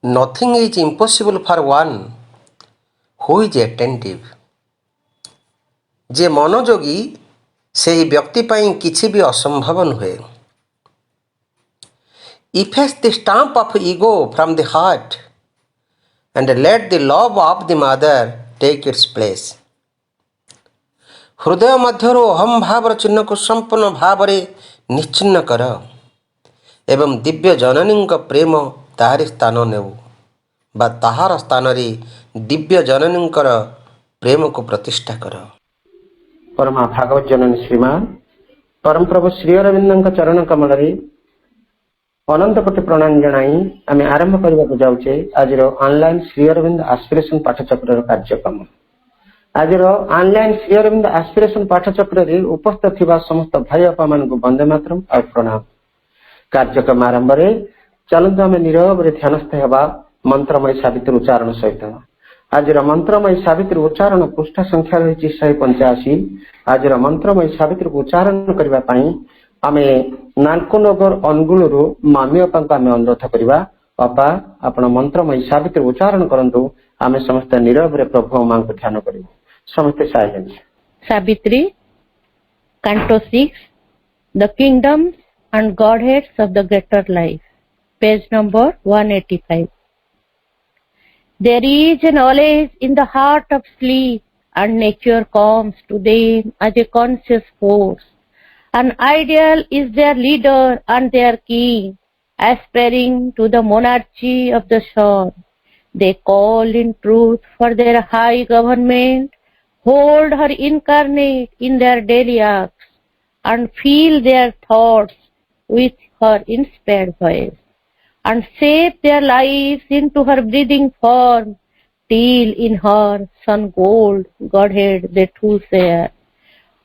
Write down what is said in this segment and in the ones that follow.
Nothing is impossible for one who is attentive. ଯେ ମନୋଯୋଗୀ ସେହି ବ୍ୟକ୍ତି ପାଇଁ କିଛି ବି ଅସମ୍ଭବ ନୁହେଁ। Efface the stamp of ego from the heart and let the love of the mother take its place. ହୃଦୟ ମଧ୍ୟରୁ ଅହମ୍ ଭାବର ଚିହ୍ନକୁ ସମ୍ପୂର୍ଣ୍ଣ ଭାବରେ ନିଶ୍ଚିହ୍ନ କର ଏବଂ ଦିବ୍ୟ ଜନନୀଙ୍କ ପ୍ରେମ ତାହାରି ସ୍ଥାନ ନେଉ ବା ତାହାର ସ୍ଥାନରେ ଦିବ୍ୟ ଜନନୀଙ୍କର ପ୍ରେମକୁ ପ୍ରତିଷ୍ଠା କର। ପରମା ଭାଗବତ ଜନନୀ ଶ୍ରୀମାନ ପରମ ପ୍ରଭୁ ଶ୍ରୀ ଅରବିନ୍ଦଙ୍କ ଚରଣ କମଳରେ ଅନନ୍ତ କୋଟି ପ୍ରଣାମ ଜଣାଇ ଆମେ ଆରମ୍ଭ କରିବାକୁ ଯାଉଛେ ଆଜିର ଅନଲାଇନ ଶ୍ରୀ ଅରବିନ୍ଦ ଆସ୍ପିରେସନ ପାଠଚକ୍ରର କାର୍ଯ୍ୟକ୍ରମ। ଆଜିର ଅନଲାଇନ ଶ୍ରୀ ଅରବିନ୍ଦ ଆସ୍ପିରେସନ ପାଠଚକ୍ରରେ ଉପସ୍ଥିତ ଥିବା ସମସ୍ତ ଭାଇ ବାପାମାନଙ୍କୁ ବନ୍ଦେ ମାତରମ୍ ଆଉ ପ୍ରଣାମ। କାର୍ଯ୍ୟକ୍ରମ ଆରମ୍ଭରେ ଚାଲନ୍ତୁ ଆମେ ନିରବରେ ଧ୍ୟାନସ୍ଥ ହେବା ମନ୍ତ୍ରମୟୀ ସାବିତ୍ରୀ ଉଚ୍ଚାରଣ ସହିତ। ଆଜିର ମନ୍ତ୍ରମୟୀ ସାବିତ୍ରୀ ଉଚ୍ଚାରଣ ପୃଷ୍ଠା ସଂଖ୍ୟା ରହିଛି 185। ଆଜିର ମନ୍ତ୍ରମୟୀ ସାବିତ୍ରୀକୁ ଉଚ୍ଚାରଣ କରିବା ପାଇଁ ଆମେ ନାଲକୋନଗର ଅନୁଗୁଳରୁ ମାମି ବାପାଙ୍କୁ ଆମେ ଅନୁରୋଧ କରିବା, ବାପା ଆପଣ ମନ୍ତ୍ରମୟୀ ସାବିତ୍ରୀ ଉଚ୍ଚାରଣ କରନ୍ତୁ। ଆମେ ସମସ୍ତେ ନିରବରେ ପ୍ରଭୁ ମାଙ୍କୁ ଧ୍ୟାନ କରିବୁ। ସମସ୍ତେ silence. Savitri, Canto 6, The Kingdoms and Godheads of the Greater Life, page number 185. There is a knowledge in the heart of sleep, and nature comes to them as a conscious force. An ideal is their leader and their king, aspiring to the monarchy of the sun. They call in truth for their high government, hold her incarnate in their daily acts, and feel their thoughts with her inspired voice, and shape their lives into her breathing form, till in her sun gold Godhead they too share.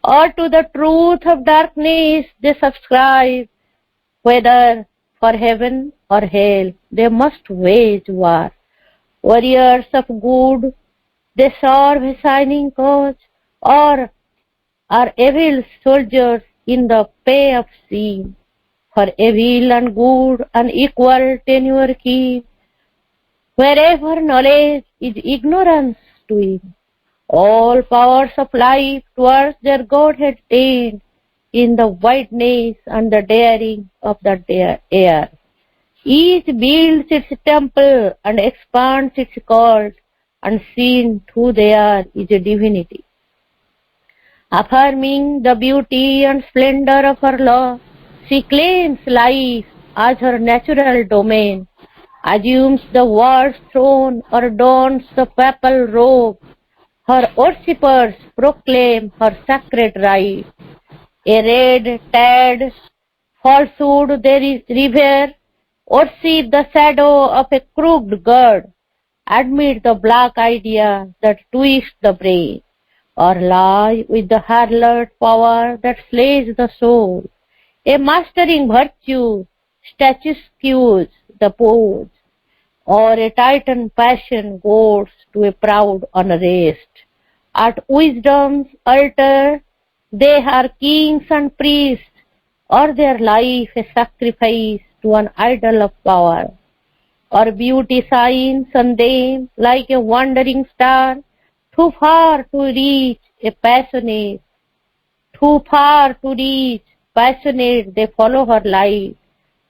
Or to the truth of darkness they subscribe, whether for heaven or hell they must wage war. Warriors of good, they serve a shining cause, or are evil soldiers in the pay of sin. For evil and good an equal tenure keep, wherever knowledge is ignorance to it. All powers of life towards their Godhead tend, in the wideness and the daring of the air. Each builds its temple and expands its cult, and seen through there is a divinity. Affirming the beauty and splendor of her law, she claims life as her natural domain, assumes the world's throne or dons the papal robe. Her worshippers proclaim her sacred right. A red-tailed falsehood they revere, worship the shadow of a crooked god, admit the black idea that twists the brain, or lie with the harlot power that slays the soul. A mastering virtue statuesques the pose, or a titan passion goes to a proud unrest. At wisdom's altar they are kings and priests, or their life a sacrifice to an idol of power. Or beauty shines on them like a wandering star, too far to reach passionate they follow her light.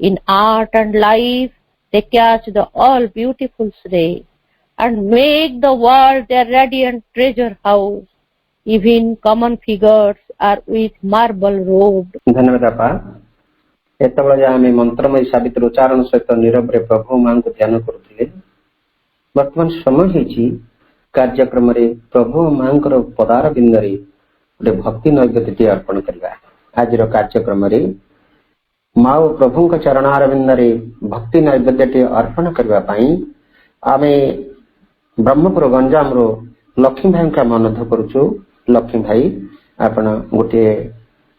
In art and life they catch the all beautiful ray, and make the world their radiant treasure house. Even common figures are with marble robed. धन्यवाद बापा। एतबेले आमे मंत्रमयी सावित्री उच्चारण सहित निरବରେ प्रभु मांको ध्यान करुथिले। वर्तमान समय हेछि कार्यक्रम रे प्रभु मांकर पदार बिंदरे गोटे भक्ति नैवेद्य अर्पण करबा। आजिर कार्यक्रम रे माँ प्रभुଙ୍କ चरणार बिंदरे भक्ति नैवेद्य अर्पण करबा पई आमे ब्रह्मपुर गंजाम रो लक्ष्मी भाई का अनुरोध करूछु। लक्ष्मी भाई आपण गोटे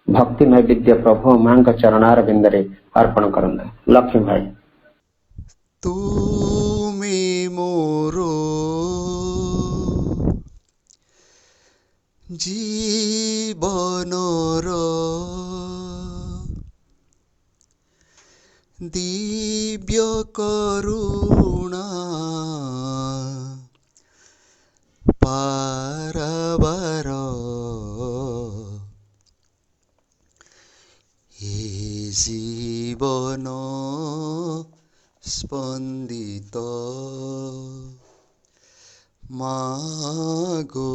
भक्ति नैवेद्य प्रभु मां का चरणार बिंदरे अर्पण करना। लक्ष्मी भाई तुमी मोरो जीवनर ଦିବ୍ୟ କରୁଣା ପାରାବାର ଏ ଜୀବନ ସ୍ପନ୍ଦିତ ମାଗୋ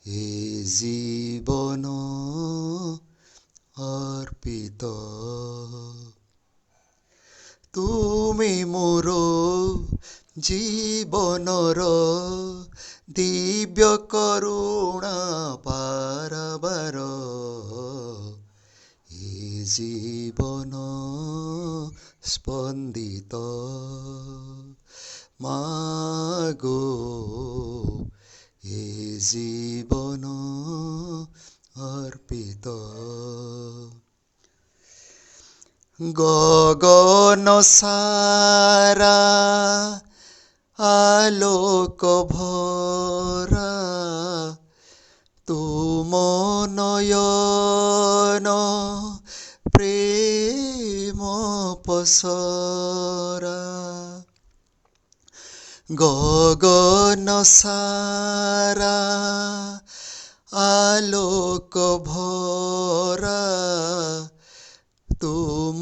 ଏ ଜୀବନ अर्पित तुमे मोर जीवनर दिव्य करुणा पाराबार ए जीवन स्पंदित मागो ए जीवन अर्पित गगन सारा आलोक भरा तुम नयन प्रेम पसरा गगन सारा आलोक भरा तुम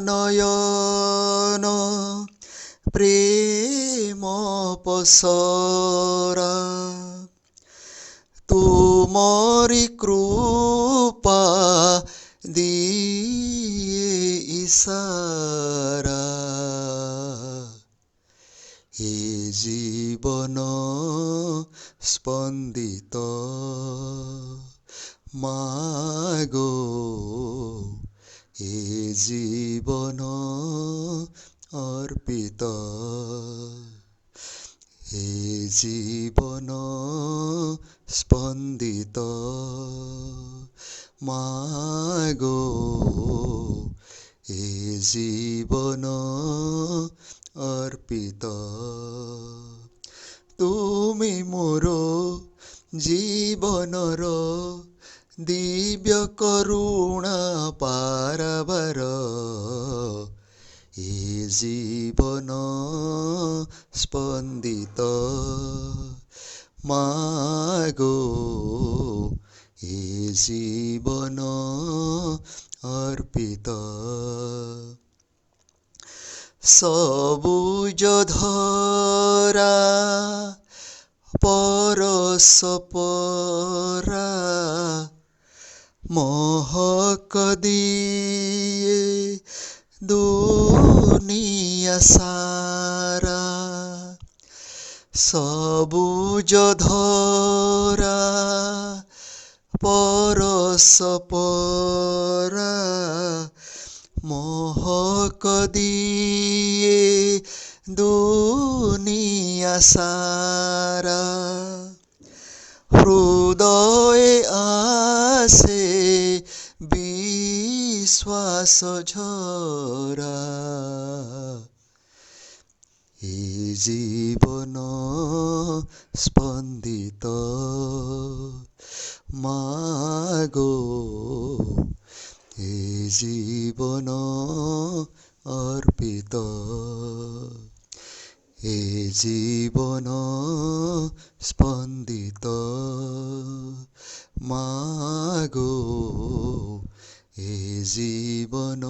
नयन प्रेम पसरा तुमरी कृपा दिए इशारा ए जीवन स्पंदित मागो ए जीवन अर्पित ए जीवन स्पंदित मागो ए जीवन अर्पित तुमे मोर जीवनर दिव्य करुणा पाराबार ए जीवन स्पंदित मागो ए जीवन अर्पित सबुज धरा परस्परा महक दिए दुनिया सारा सबुज धरा परस्परा महक दिए दुनिया सारा हृदय आसे विश्वास झरा ए जीवन स्पंदित मागो ए जीवन अर्पित ए जीवन स्पंदित मागो ए जीवन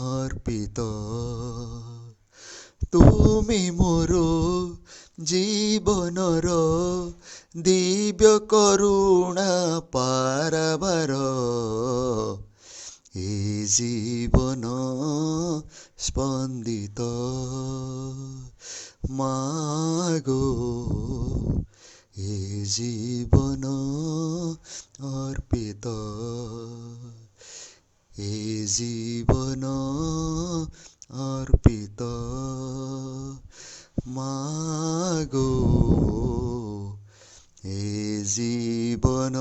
अर्पित तुमे मोर जीवनर दिव्य करुणा पाराबार ए जीवन स्पंदित मागो ए जीवन अर्पित ए जीवन अर्पित मागो ए जीवन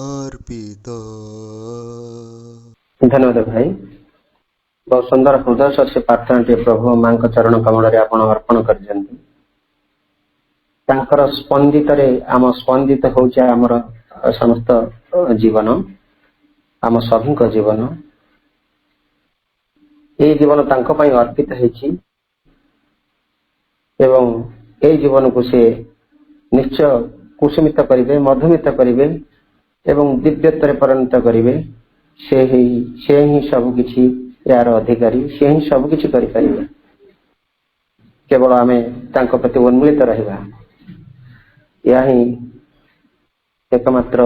अर्पित। धन्यवाद भाई, बहुत सुंदर हृदय से प्रार्थना प्रभु माँ चरण कमल आपण अर्पण कर स्पंदित आम स्पंदित हो समस्त जीवन ଆମ ସଭିଙ୍କ ଜୀବନ ଏହି ଜୀବନ ତାଙ୍କ ପାଇଁ ଅର୍ପିତ ହେଇଛି ଏବଂ ଏହି ଜୀବନକୁ ସେ ନିଶ୍ଚୟ କୁସୁମିତ କରିବେ, ମଧୁମିତ କରିବେ ଏବଂ ଦିବ୍ୟତ୍ୱରେ ପରିଣତ କରିବେ। ସେ ହିଁ ସବୁ କିଛି ଏହାର ଅଧିକାରୀ, ସେ ହିଁ ସବୁ କିଛି କରିପାରିବେ। କେବଳ ଆମେ ତାଙ୍କ ପ୍ରତି ଉନ୍ମିଳିତ ରହିବା, ଏହା ହିଁ ଏକମାତ୍ର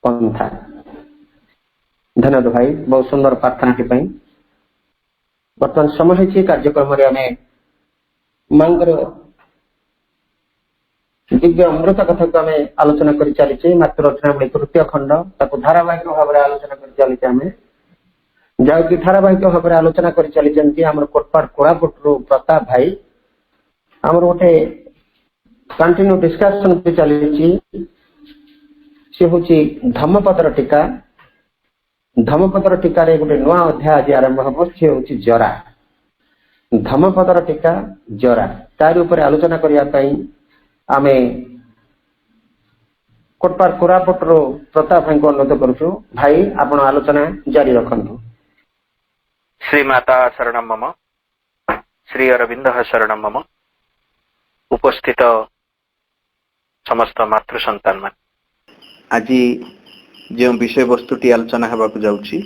ପନ୍ଥା। ଧନ୍ୟବାଦ ଭାଇ, ବହୁତ ସୁନ୍ଦର ପ୍ରାର୍ଥନାଟି ପାଇଁ। ବର୍ତ୍ତମାନ ସମୟ ହେଇଛି କାର୍ଯ୍ୟକ୍ରମରେ ଆମେ ମାଙ୍କର ଦିବ୍ୟ ଅମୃତ କଥାକୁ ଆମେ ଆଲୋଚନା କରି ଚାଲିଛେ। ମାତ୍ର ରଚନାବଳୀ ତୃତୀୟ ଖଣ୍ଡ, ତାକୁ ଧାରାବାହିକ ଭାବରେ ଆଲୋଚନା କରି ଚାଲିଛେ ଆମେ, ଯାହାକି ଧାରାବାହିକ ଭାବରେ ଆଲୋଚନା କରି ଚାଲିଛନ୍ତି ଆମର କୋରାପୁଟରୁ ପ୍ରତାପ ଭାଇ। ଆମର ଗୋଟେ କଣ୍ଟିନ୍ୟୁ ଡିସ୍କସନ ଚାଲିଛି, ସେ ହଉଛି ଧମ୍ମପଦର ଟୀକା। ଧମ୍ମପଦର ଟୀକାରେ ଗୋଟେ ନୂଆ ଅଧ୍ୟାୟ ଆଜି ଆରମ୍ଭ ହବ, ସେ ହଉଛି ଜରା। ଧମ୍ମପଦର ଟୀକା ଜରା, ତାରି ଉପରେ ଆଲୋଚନା କରିବା ପାଇଁ ଆମେ କୋରାପୁଟରୁ ପ୍ରତାପ ଭାଇଙ୍କୁ ଅନୁରୋଧ କରୁଛୁ। ଭାଇ, ଆପଣ ଆଲୋଚନା ଜାରି ରଖନ୍ତୁ। श्रीमाता शरणं मम, श्री अरविंद शरणं मम। उपस्थित समस्त मातृ संतान मान, आज जो विषय वस्तुटी आलोचना हेबाकु जाउछि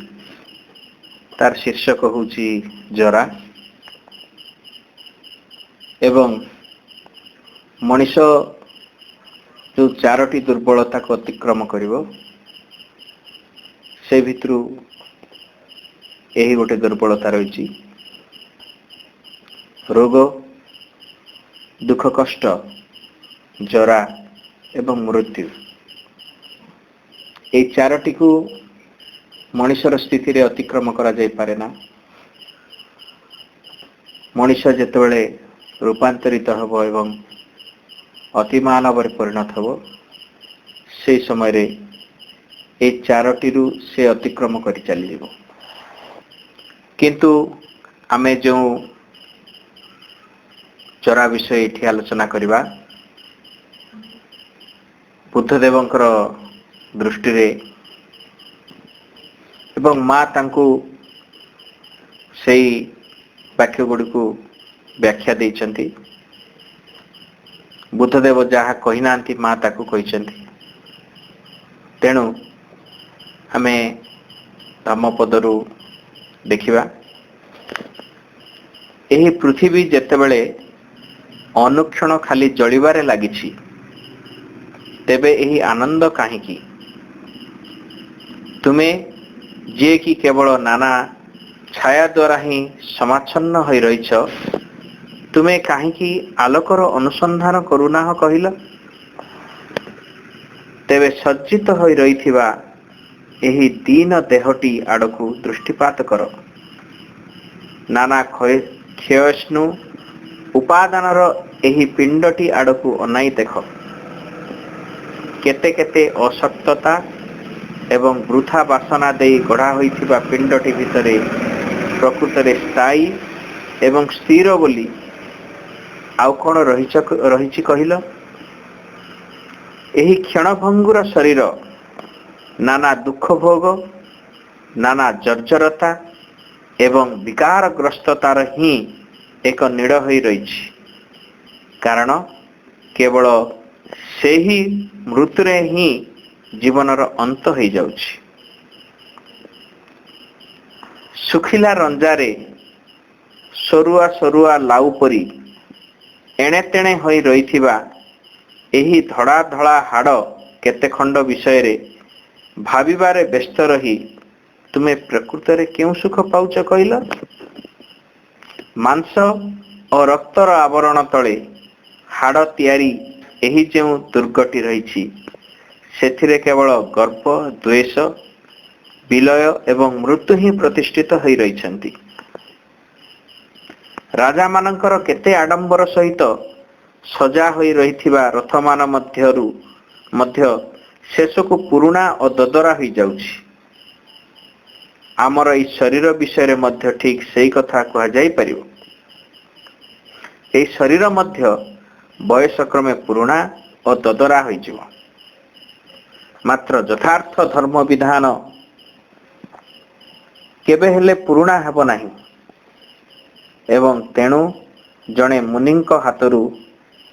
तार शीर्षक होउछि जरा। एवं मनीष जो चारोटी दुर्बलता को अतिक्रम करिवो, से भितरु यही गोटे दुर्बलता रही, रोग, दुख, कष्ट, जरा एवं मृत्यु। ये चारोटी को मनुष्यर स्थिति रे अतिक्रम करा जाय पारे ना। मनुष्य जेतेबेले रूपांतरित हबो एवं अतिमानव परिणत हबो, से समय रे ये चारोटी रु से अतिक्रम करि चली जीवो। किंतु आमे जो जरा विषय ये आलोचना करिबा, बुद्धदेवंकर दृष्टि रे एवं माँ तांकु सेई वाक्य गुडी को व्याख्या देइछंती। बुद्धदेव जहा कहि नांती माँ ताकु कहिछंती। तेणु आमे धम्मपदरु देखिबा, एही पृथ्वी जेतेबेले अनुक्षण खाली जलिबारे लागिछि, तेबे एही आनंद काहीकि? तुमे जे कि केवल नाना छाया द्वारा ही समाच्छन्न होई रहिछ, तुमे काहीकि आलोकर अनुसंधान करुनाह कहिल? तेबे सज्जित होई रहिथिबा एही दीन देहटी आड़कू दृष्टिपात कर। नाना क्षयष्णु उपादानर एही पिंडटी आड़कू अनाई देख। केते केते असक्तता एवं वृथा वासना देई गढ़ा होइथिबा पिंडटी भितरे प्रकृतरे स्थायी एवं स्थिर बोली आउ कौन रहिछि कहिल? एही क्षणभंगुर शरीर नाना दुख भोग, नाना जर्जरता एवं विकारग्रस्ततार ही एक नीड़ होई रहिछि। कारण केवल सेही मृत्युरे ही जीवनर अंत होई जाउछि। सुखिला रंजारे सरुआ सरुआ लाउ परी एणे तेणे होई रहिथिबा एही धड़ा धड़ा हाड़ केते खंड विषय रे भाविबारे व्यस्त रही तुमे प्रकृत रे केउ सुख पाउछ कहिल? मांस और रक्तर आवरण तले हाड़ तियारी एही जेउ दुर्गटी रहिछि, सेथिरे केवल गर्भ, द्वेष, विलय एवं मृत्यु ही प्रतिष्ठित होई रहिछंती। राजा मानकर केते आडंबर सहित सजा होई रहिथिबा रथमान मध्य शेषकु पुरुणा और ददरा होई जाउछि। आमर ई शरीर विषय रे मध्य ठीक सेही कथा कहा जाई परिबो। एही शरीर मध्य बयस क्रमे पुरुणा और ददरा होई जिवो। मात्र यथार्थ धर्म विधान କେବେ ହେଲେ ପୁରୁଣା ହେବ ନାହିଁ ଏବଂ ତେଣୁ ଜଣେ ମୁନିଙ୍କ ହାତରୁ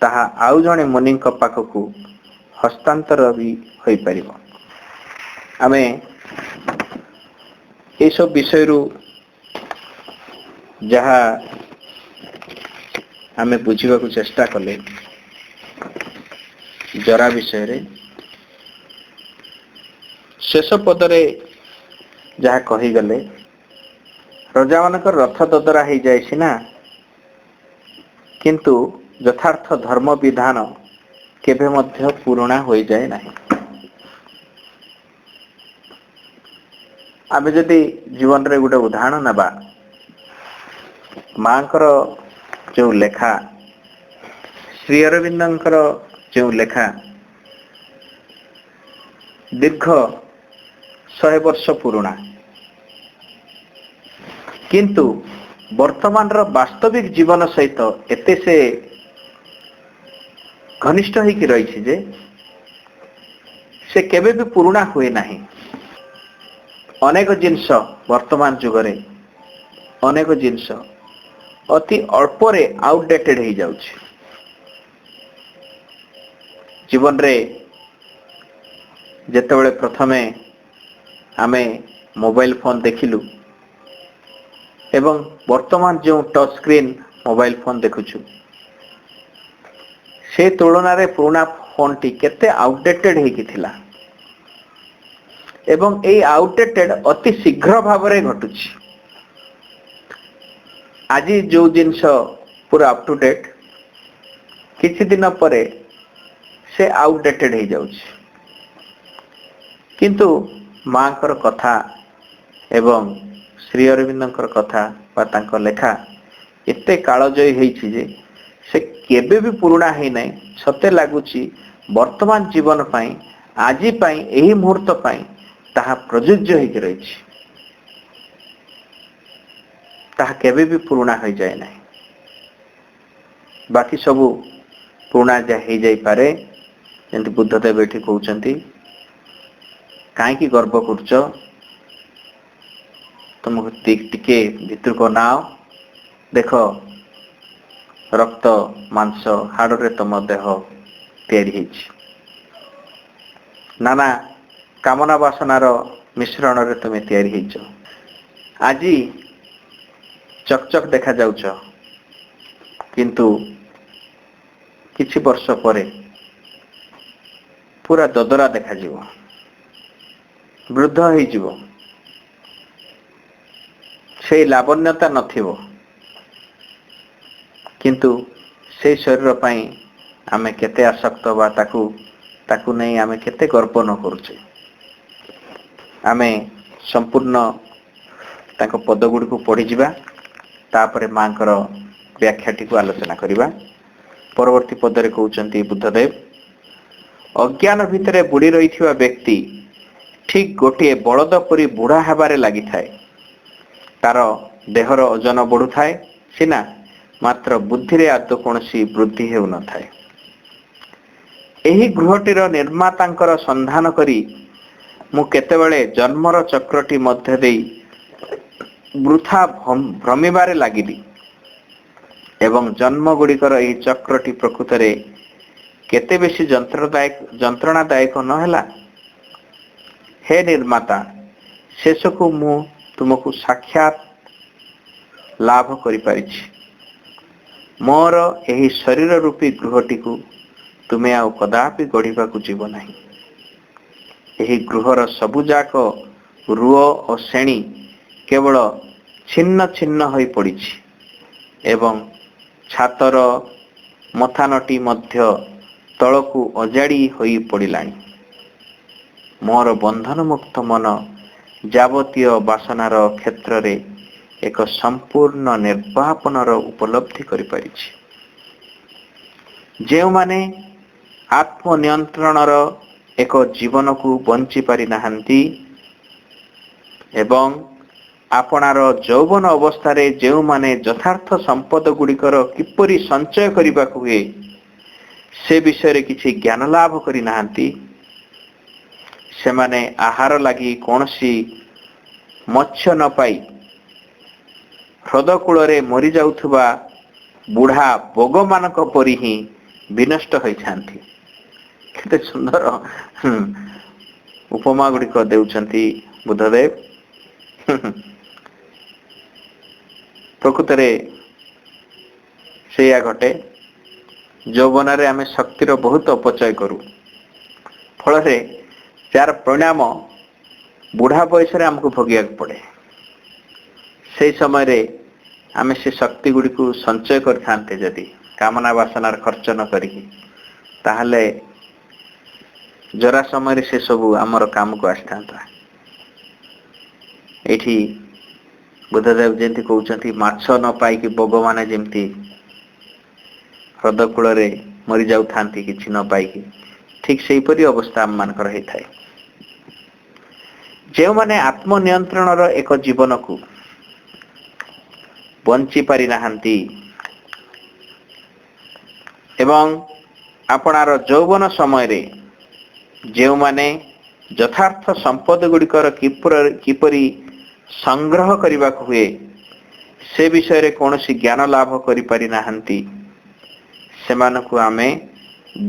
ତାହା ଆଉ ଜଣେ ମୁନିଙ୍କ ପାଖକୁ ହସ୍ତାନ୍ତର ବି ହୋଇପାରିବ। ଆମେ ଏସବୁ ବିଷୟରୁ ଯାହା ଆମେ ବୁଝିବାକୁ ଚେଷ୍ଟା କଲେ ଜରା ବିଷୟରେ, ଶେଷ ପଦରେ ଯାହା କହିଗଲେ, ରଜାମାନଙ୍କର ରଥ ଦଦରା ହେଇଯାଏ ସିନା, କିନ୍ତୁ ଯଥାର୍ଥ ଧର୍ମ ବିଧାନ କେବେ ମଧ୍ୟ ପୁରୁଣା ହୋଇଯାଏ ନାହିଁ। ଆମେ ଯଦି ଜୀବନରେ ଗୋଟେ ଉଦାହରଣ ନେବା, ମାଙ୍କର ଯେଉଁ ଲେଖା, ଶ୍ରୀ ଅରବିନ୍ଦଙ୍କର ଯେଉଁ ଲେଖା ଦୀର୍ଘ 100 ବର୍ଷ ପୁରୁଣା, କିନ୍ତୁ ବର୍ତ୍ତମାନର ବାସ୍ତବିକ ଜୀବନ ସହିତ ଏତେ ସେ ଘନିଷ୍ଠ ହେଇକି ରହିଛି ଯେ ସେ କେବେ ବି ପୁରୁଣା ହୁଏ ନାହିଁ। ଅନେକ ଜିନିଷ ବର୍ତ୍ତମାନ ଯୁଗରେ ଅନେକ ଜିନିଷ ଅତି ଅଳ୍ପରେ ଆଉଟଡେଟେଡ ହେଇଯାଉଛି। ଜୀବନରେ ଯେତେବେଳେ ପ୍ରଥମେ ଆମେ ମୋବାଇଲ ଫୋନ ଦେଖିଲୁ ଏବଂ ବର୍ତ୍ତମାନ ଯେଉଁ ଟଚ୍ ସ୍କ୍ରିନ୍ ମୋବାଇଲ ଫୋନ ଦେଖୁଛୁ, ସେ ତୁଳନାରେ ପୁରୁଣା ଫୋନଟି କେତେ ଆଉଟଡେଟେଡ ହେଇକି ଥିଲା ଏବଂ ଏଇ ଆଉଟଡେଟେଡ ଅତି ଶୀଘ୍ର ଭାବରେ ଘଟୁଛି। ଆଜି ଯେଉଁ ଜିନିଷ ପୁରା ଅପ୍ ଟୁ ଡେଟ୍, କିଛି ଦିନ ପରେ ସେ ଆଉଟଡେଟେଡ ହେଇଯାଉଛି। କିନ୍ତୁ ମାଙ୍କର କଥା ଏବଂ ଶ୍ରୀ ଅରବିନ୍ଦଙ୍କର କଥା ବା ତାଙ୍କ ଲେଖା ଏତେ କାଳଜୟୀ ହେଇଛି ଯେ ସେ କେବେ ବି ପୁରୁଣା ହେଇନାହିଁ। ସତେ ଲାଗୁଛି ବର୍ତ୍ତମାନ ଜୀବନ ପାଇଁ, ଆଜି ପାଇଁ, ଏହି ମୁହୂର୍ତ୍ତ ପାଇଁ ତାହା ପ୍ରଯୁଜ୍ୟ ହେଇକି ରହିଛି। ତାହା କେବେ ବି ପୁରୁଣା ହୋଇଯାଏ ନାହିଁ। ବାକି ସବୁ ପୁରୁଣା ଯାହା ହେଇଯାଇପାରେ, ଯେମିତି ବୁଦ୍ଧଦେବ ଏଠି କହୁଛନ୍ତି, କାହିଁକି ଗର୍ବ କରୁଛ? ତୁମକୁ ଟିକେ ଭିତରକୁ ଅନାଅ, ଦେଖ ରକ୍ତ ମାଂସ ହାଡ଼ରେ ତମ ଦେହ ତିଆରି ହେଇଛି। ନାନା କାମନା ବାସନାର ମିଶ୍ରଣରେ ତୁମେ ତିଆରି ହେଇଛ। ଆଜି ଚକଚକ ଦେଖାଯାଉଛ, କିନ୍ତୁ କିଛି ବର୍ଷ ପରେ ପୁରା ଦଦରା ଦେଖାଯିବ, ବୃଦ୍ଧ ହେଇଯିବ, ସେଇ ଲାବଣ୍ୟତା ନଥିବ। କିନ୍ତୁ ସେଇ ଶରୀର ପାଇଁ ଆମେ କେତେ ଆସକ୍ତ ବା ତାକୁ ନେଇ ଆମେ କେତେ ଗର୍ବ ନ କରୁଛେ। ଆମେ ସମ୍ପୂର୍ଣ୍ଣ ତାଙ୍କ ପଦଗୁଡ଼ିକୁ ପଢ଼ିଯିବା, ତାପରେ ମାଙ୍କର ବ୍ୟାଖ୍ୟାଟିକୁ ଆଲୋଚନା କରିବା। ପରବର୍ତ୍ତୀ ପଦରେ କହୁଛନ୍ତି ବୁଦ୍ଧଦେବ, ଅଜ୍ଞାନ ଭିତରେ ବୁଡ଼ି ରହିଥିବା ବ୍ୟକ୍ତି ଠିକ୍ ଗୋଟିଏ ବଳଦ ପରି ବୁଢ଼ା ହେବାରେ ଲାଗିଥାଏ। ତାର ଦେହର ଓଜନ ବଢୁଥାଏ ସିନା, ମାତ୍ର ବୁଦ୍ଧିରେ ଆଦୌ କୌଣସି ବୃଦ୍ଧି ହେଉନଥାଏ। ଏହି ଗୃହଟିର ନିର୍ମାତାଙ୍କର ସନ୍ଧାନ କରି ମୁଁ କେତେବେଳେ ଜନ୍ମର ଚକ୍ରଟି ମଧ୍ୟ ଦେଇ ବୃଥା ଭ୍ରମିବାରେ ଲାଗିଲି ଏବଂ ଜନ୍ମ ଗୁଡ଼ିକର ଏହି ଚକ୍ରଟି ପ୍ରକୃତରେ କେତେ ବେଶୀ ଯନ୍ତ୍ରଣାଦାୟକ ନ ହେଲା? ହେ ନିର୍ମାତା, ଶେଷକୁ ମୁଁ ତୁମକୁ ସାକ୍ଷାତ ଲାଭ କରିପାରିଛି। ମୋର ଏହି ଶରୀର ରୂପୀ ଗୃହଟିକୁ ତୁମେ ଆଉ କଦାପି ଗଢ଼ିବାକୁ ଯିବ ନାହିଁ। ଏହି ଗୃହର ସବୁଯାକ ରୁଅ ଓ ଶ୍ରେଣୀ କେବଳ ଛିନ୍ନ ଛିନ୍ନ ହୋଇ ପଡ଼ିଛି ଏବଂ ଛାତର ମଥାନଟି ମଧ୍ୟ ତଳକୁ ଅଜାଡ଼ି ହୋଇ ପଡ଼ିଲାଣି। ମୋର ବନ୍ଧନମୁକ୍ତ ମନ ଯାବତୀୟ ବାସନାର କ୍ଷେତ୍ରରେ ଏକ ସମ୍ପୂର୍ଣ୍ଣ ନିର୍ବାପନର ଉପଲବ୍ଧି କରିପାରିଛି। ଯେଉଁମାନେ ଆତ୍ମନିୟନ୍ତ୍ରଣର ଏକ ଜୀବନକୁ ବଞ୍ଚି ପାରିନାହାନ୍ତି ଏବଂ ଆପଣାର ଯୌବନ ଅବସ୍ଥାରେ ଯେଉଁମାନେ ଯଥାର୍ଥ ସମ୍ପଦ ଗୁଡ଼ିକର କିପରି ସଞ୍ଚୟ କରିବାକୁ ହୁଏ ସେ ବିଷୟରେ କିଛି ଜ୍ଞାନ ଲାଭ କରିନାହାନ୍ତି, ସେମାନେ ଆହାର ଲାଗି କୌଣସି ମତ୍ସ୍ୟ ନ ପାଇ ହ୍ରଦ କୂଳରେ ମରି ଯାଉଥିବା ବୁଢା ବଗମାନଙ୍କ ପରି ହିଁ ବିନଷ୍ଟ ହୋଇଥାନ୍ତି। କେତେ ସୁନ୍ଦର ଉପମା ଗୁଡ଼ିକ ଦେଉଛନ୍ତି ବୁଦ୍ଧଦେବ। ପ୍ରକୃତରେ ସେଇଆ ଘଟେ। ଯୌବନରେ ଆମେ ଶକ୍ତିର ବହୁତ ଅପଚୟ କରୁ, ଫଳରେ ଯାର ପରିଣାମ ବୁଢା ବୟସରେ ଆମକୁ ଭୋଗିବାକୁ ପଡେ। ସେଇ ସମୟରେ ଆମେ ସେ ଶକ୍ତି ଗୁଡ଼ିକୁ ସଞ୍ଚୟ କରିଥାନ୍ତେ ଯଦି କାମନା ବାସନାର ଖର୍ଚ୍ଚ ନ କରିକି, ତାହେଲେ ଜରା ସମୟରେ ସେ ସବୁ ଆମର କାମକୁ ଆସିଥାନ୍ତା। ଏଇଠି ବୁଦ୍ଧଦେବ ଯେମିତି କହୁଛନ୍ତି, ମାଛ ନ ପାଇକି ବଗମାନେ ଯେମିତି ହ୍ରଦ କୂଳରେ ମରି ଯାଉଥାନ୍ତି କିଛି ନ ପାଇକି, ଠିକ ସେହିପରି ଅବସ୍ଥା ଆମମାନଙ୍କର ହେଇଥାଏ। ଯେଉଁମାନେ ଆତ୍ମନିୟନ୍ତ୍ରଣର ଏକ ଜୀବନକୁ ବଞ୍ଚି ପାରି ନାହାନ୍ତି ଏବଂ ଆପଣାର ଯୌବନ ସମୟରେ ଯେଉଁମାନେ ଯଥାର୍ଥ ସମ୍ପଦ ଗୁଡ଼ିକର କିପରି ସଂଗ୍ରହ କରିବାକୁ ହୁଏ ସେ ବିଷୟରେ କୌଣସି ଜ୍ଞାନ ଲାଭ କରିପାରି ନାହାନ୍ତି, ସେମାନଙ୍କୁ ଆମେ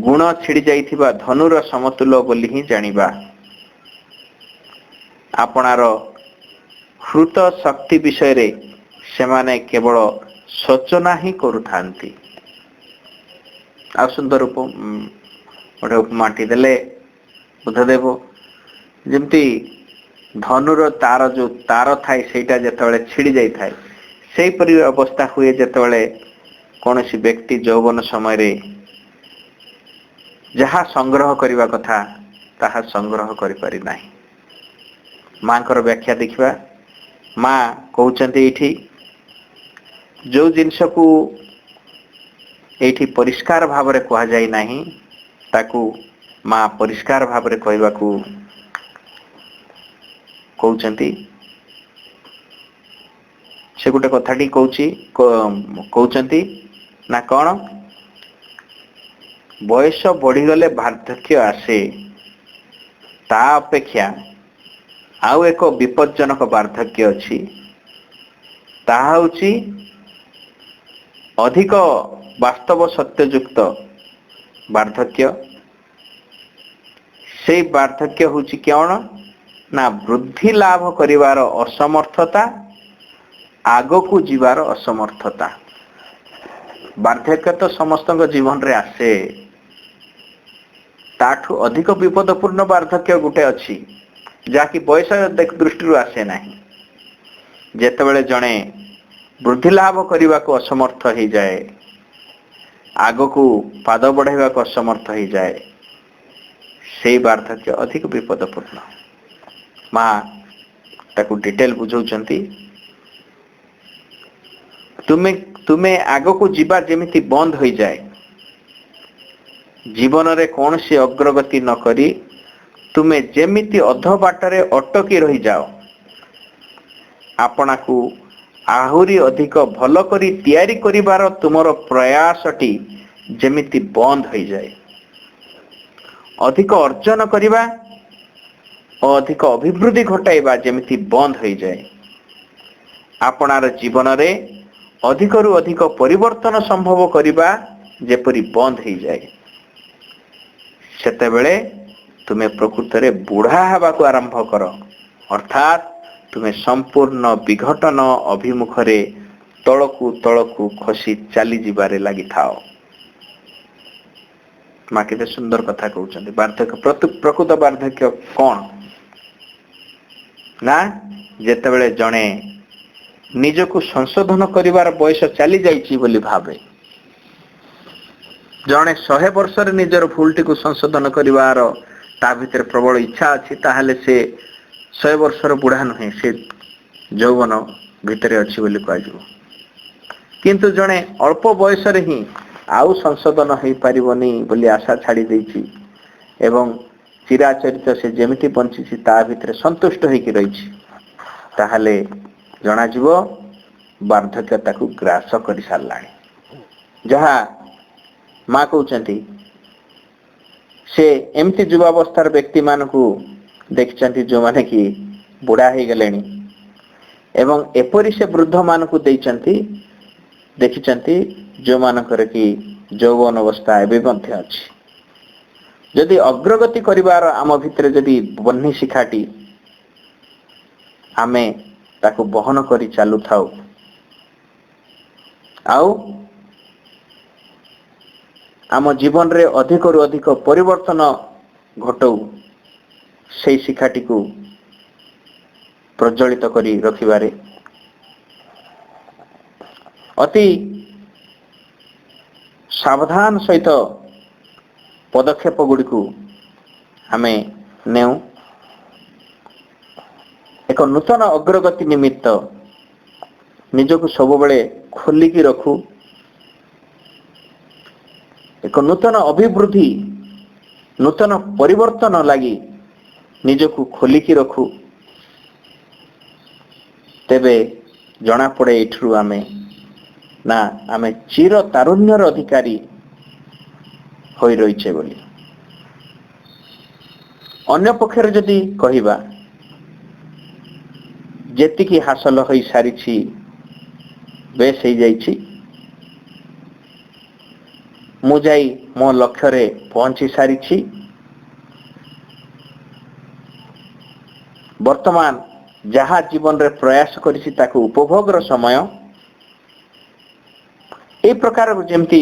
ଗୁଣ ଛିଡ଼ି ଯାଇଥିବା ଧନୁର ସମତୁଲ ବୋଲି ହିଁ ଜାଣିବା। ଆପଣାର ହୃତ ଶକ୍ତି ବିଷୟରେ ସେମାନେ କେବଳ ସୂଚନା ହିଁ କରୁଥାନ୍ତି। ଆଉ ସୁନ୍ଦର ଗୋଟେ ଉପମାଟି ଦେଲେ ବୁଦ୍ଧଦେବ, ଯେମିତି ଧନୁର ତାର ଯୋଉ ତାର ଥାଏ ସେଇଟା ଯେତେବେଳେ ଛିଡ଼ି ଯାଇଥାଏ, ସେହିପରି ଅବସ୍ଥା ହୁଏ ଯେତେବେଳେ କୌଣସି ବ୍ୟକ୍ତି ଯୌବନ ସମୟରେ ଯାହା ସଂଗ୍ରହ କରିବା କଥା ତାହା ସଂଗ୍ରହ କରିପାରି ନାହିଁ। ମାଙ୍କର ବ୍ୟାଖ୍ୟା ଦେଖିବା। ମା କହୁଛନ୍ତି ଏଇଠି ଯୋଉ ଜିନିଷକୁ ଏଇଠି ପରିଷ୍କାର ଭାବରେ କୁହାଯାଇ ନାହିଁ, ତାକୁ ମା ପରିଷ୍କାର ଭାବରେ କହିବାକୁ କହୁଛନ୍ତି। ସେ ଗୋଟେ କଥାଟି କହୁଛନ୍ତି ନା କଣ, ବୟସ ବଢିଗଲେ ବାର୍ଦ୍ଧକ୍ୟ ଆସେ, ତା ଅପେକ୍ଷା ଆଉ ଏକ ବିପଜ୍ଜନକ ବାର୍ଦ୍ଧକ୍ୟ ଅଛି, ତାହା ହେଉଛି ଅଧିକ ବାସ୍ତବ ସତ୍ୟଯୁକ୍ତ ବାର୍ଦ୍ଧକ୍ୟ। ସେଇ ବାର୍ଦ୍ଧକ୍ୟ ହେଉଛି କଣ ନା ବୃଦ୍ଧି ଲାଭ କରିବାର ଅସମର୍ଥତା, ଆଗକୁ ଯିବାର ଅସମର୍ଥତା। ବାର୍ଦ୍ଧକ୍ୟ ତ ସମସ୍ତଙ୍କ ଜୀବନରେ ଆସେ, ତାଠୁ ଅଧିକ ବିପଦପୂର୍ଣ୍ଣ ବାର୍ଦ୍ଧକ୍ୟ ଗୋଟେ ଅଛି ଯାହାକି ବୟସ ଦୃଷ୍ଟିରୁ ଆସେ ନାହିଁ। ଯେତେବେଳେ ଜଣେ ବୃଦ୍ଧି ଲାଭ କରିବାକୁ ଅସମର୍ଥ ହେଇଯାଏ, ଆଗକୁ ପାଦ ବଢାଇବାକୁ ଅସମର୍ଥ ହେଇଯାଏ, ସେଇ ବାର୍ଦ୍ଧକ୍ୟ ଅଧିକ ବିପଦପୂର୍ଣ୍ଣ। ମା ତାକୁ ଡିଟେଲ ବୁଝଉଛନ୍ତି। ତୁମେ ଆଗକୁ ଯିବା ଯେମିତି ବନ୍ଦ ହୋଇଯାଏ, ଜୀବନରେ କୌଣସି ଅଗ୍ରଗତି ନ କରି ତୁମେ ଯେମିତି ଅଧ ବାଟରେ ଅଟକି ରହିଯାଅ, ଆପଣାକୁ ଆହୁରି ଅଧିକ ଭଲ କରି ତିଆରି କରିବାର ତୁମର ପ୍ରୟାସଟି ଯେମିତି ବନ୍ଦ ହୋଇଯାଏ, ଅଧିକ ଅର୍ଜନ କରିବା ଓ ଅଧିକ ଅଭିବୃଦ୍ଧି ଘଟାଇବା ଯେମିତି ବନ୍ଦ ହୋଇଯାଏ, ଆପଣାର ଜୀବନରେ ଅଧିକରୁ ଅଧିକ ପରିବର୍ତ୍ତନ ସମ୍ଭବ କରିବା ଯେପରି ବନ୍ଦ ହୋଇଯାଏ, ସେତେବେଳେ ତୁମେ ପ୍ରକୃତରେ ବୁଢା ହେବାକୁ ଆରମ୍ଭ କର। ଅର୍ଥାତ୍ ତୁମେ ସମ୍ପୂର୍ଣ୍ଣ ବିଘଟନ ଅଭିମୁଖରେ ତଳକୁ ତଳକୁ ଖସି ଚାଲିଯିବାରେ ଲାଗିଥାଅ। ମା କେତେ ସୁନ୍ଦର କଥା କହୁଛନ୍ତି। ବାର୍ଦ୍ଧକ୍ୟ, ପ୍ରକୃତ ବାର୍ଦ୍ଧକ୍ୟ କଣ ନା ଯେତେବେଳେ ଜଣେ ନିଜକୁ ସଂଶୋଧନ କରିବାର ବୟସ ଚାଲି ଯାଇଛି ବୋଲି ଭାବେ। ଜଣେ 100 ବର୍ଷରେ ନିଜର ଭୁଲଟିକୁ ସଂଶୋଧନ କରିବାର ତା ଭିତରେ ପ୍ରବଳ ଇଚ୍ଛା ଅଛି, ତାହେଲେ ସେ 100 ବର୍ଷର ବୁଢା ନୁହେଁ, ସେ ଯୌବନ ଭିତରେ ଅଛି ବୋଲି କୁହାଯିବ। କିନ୍ତୁ ଜଣେ ଅଳ୍ପ ବୟସରେ ହିଁ ଆଉ ସଂଶୋଧନ ହେଇପାରିବନି ବୋଲି ଆଶା ଛାଡ଼ି ଦେଇଛି ଏବଂ ଚିରାଚରିତ ସେ ଯେମିତି ବଞ୍ଚିଛି ତା ଭିତରେ ସନ୍ତୁଷ୍ଟ ହେଇକି ରହିଛି, ତାହେଲେ ଜଣାଯିବ ବାର୍ଦ୍ଧକ୍ୟ ତାକୁ ଗ୍ରାସ କରି ସାରିଲାଣି। ଯାହା ମା କହୁଛନ୍ତି, ସେ ଏମିତି ଯୁବାବସ୍ଥାର ବ୍ୟକ୍ତି ମାନଙ୍କୁ ଦେଖିଛନ୍ତି ଯୋଉମାନେ କି ବୁଢା ହେଇଗଲେଣି ଏବଂ ଏପରି ସେ ବୃଦ୍ଧ ମାନଙ୍କୁ ଦେଇଛନ୍ତି ଦେଖିଛନ୍ତି ଯେଉଁମାନଙ୍କର କି ଯୌବନ ଅବସ୍ଥା ଏବେ ମଧ୍ୟ ଅଛି। ଯଦି ଅଗ୍ରଗତି କରିବାର ଆମ ଭିତରେ ଯଦି ବହ୍ନି ଶିଖାଟି ଆମେ ତାକୁ ବହନ କରି ଚାଲୁଥାଉ ଆଉ ଆମ ଜୀବନରେ ଅଧିକରୁ ଅଧିକ ପରିବର୍ତ୍ତନ ଘଟଉ, ସେଇ ଶିକ୍ଷାଟିକୁ ପ୍ରଜ୍ୱଳିତ କରି ରଖିବାରେ ଅତି ସାବଧାନ ସହିତ ପଦକ୍ଷେପ ଗୁଡ଼ିକୁ ଆମେ ନେଉ। ଏକ ନୂତନ ଅଗ୍ରଗତି ନିମିତ୍ତ ନିଜକୁ ସବୁବେଳେ ଖୋଲିକି ରଖୁ। ଏକ ନୂତନ ଅଭିବୃଦ୍ଧି, ନୂତନ ପରିବର୍ତ୍ତନ ଲାଗି ନିଜକୁ ଖୋଲିକି ରଖୁ। ତେବେ ଜଣାପଡ଼େ ଏଇଥିରୁ ଆମେ ଚିର ତାରୁଣ୍ୟର ଅଧିକାରୀ ହୋଇ ରହିଛେ ବୋଲି। ଅନ୍ୟ ପକ୍ଷରେ ଯଦି କହିବା, ଯେତିକି ହାସଲ ହୋଇ ସାରିଛି ବେଶ ହେଇଯାଇଛି, ମୁଁ ଯାଇ ମୋ ଲକ୍ଷ୍ୟରେ ପହଞ୍ଚି ସାରିଛି, ବର୍ତ୍ତମାନ ଯାହା ଜୀବନରେ ପ୍ରୟାସ କରିଛି ତାକୁ ଉପଭୋଗର ସମୟ। এই ପ୍ରକାର ଯେମିତି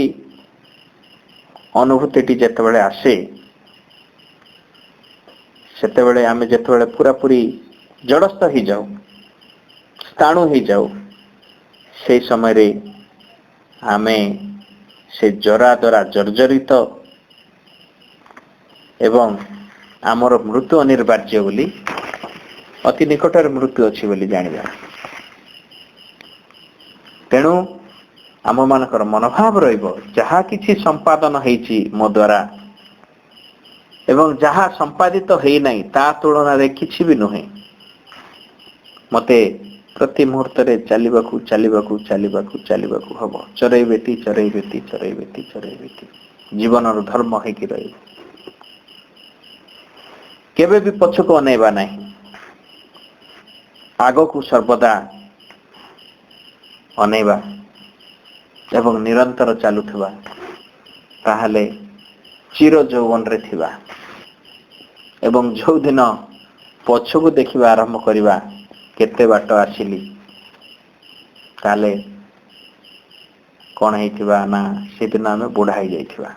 ଅନୁଭୂତିଟି ଯେତେବେଳେ ଆସେ, ସେତେବେଳେ ଆମେ ଯେତେବେଳେ ପୁରାପୁରି ଜଡ଼ସ୍ଥ ହେଇଯାଉ, ସ୍ଥାଣୁ ହେଇଯାଉ, ସେହି ସମୟରେ ଆମେ ସେ ଜରା ଦ୍ୱାରା ଜର୍ଜରିତ ଏବଂ ଆମର ମୃତ୍ୟୁ ଅନିବାର୍ଯ୍ୟ ବୋଲି, ଅତି ନିକଟରେ ମୃତ୍ୟୁ ଅଛି ବୋଲି ଜାଣିବା। ତେଣୁ ଆମମାନଙ୍କର ମନୋଭାବ ରହିବ, ଯାହା କିଛି ସମ୍ପାଦନ ହେଇଛି ମୋ ଦ୍ୱାରା ଏବଂ ଯାହା ସମ୍ପାଦିତ ହେଇନାହିଁ ତା ତୁଳନାରେ କିଛି ବି ନୁହେଁ। ମୋତେ ପ୍ରତି ମୁହୂର୍ତ୍ତରେ ଚାଲିବାକୁ ଚାଲିବାକୁ ଚାଲିବାକୁ ଚାଲିବାକୁ ହବ। ଚରେଇବେତି ଚରେଇବେତି ଚରେଇବେତି ଚରେଇବେତି ଜୀବନର ଧର୍ମ ହେଇକି ରହିବ। କେବେ ବି ପଛକୁ ଅନେଇବା ନାହିଁ, ଆଗକୁ ସର୍ବଦା ଅନେଇବା ଏବଂ ନିରନ୍ତର ଚାଲୁଥିବା। ତାହେଲେ ଚିର ଯୌବନରେ ଥିବା ଏବଂ ଯେଉଁଦିନ ପଛକୁ ଦେଖିବା ଆରମ୍ଭ କରିବା, କେତେ ବାଟ ଆସିଲି, ତାହେଲେ କ'ଣ ହେଇଥିବା ନା ସେଦିନ ଆମେ ବୁଢ଼ା ହେଇଯାଇଥିବା।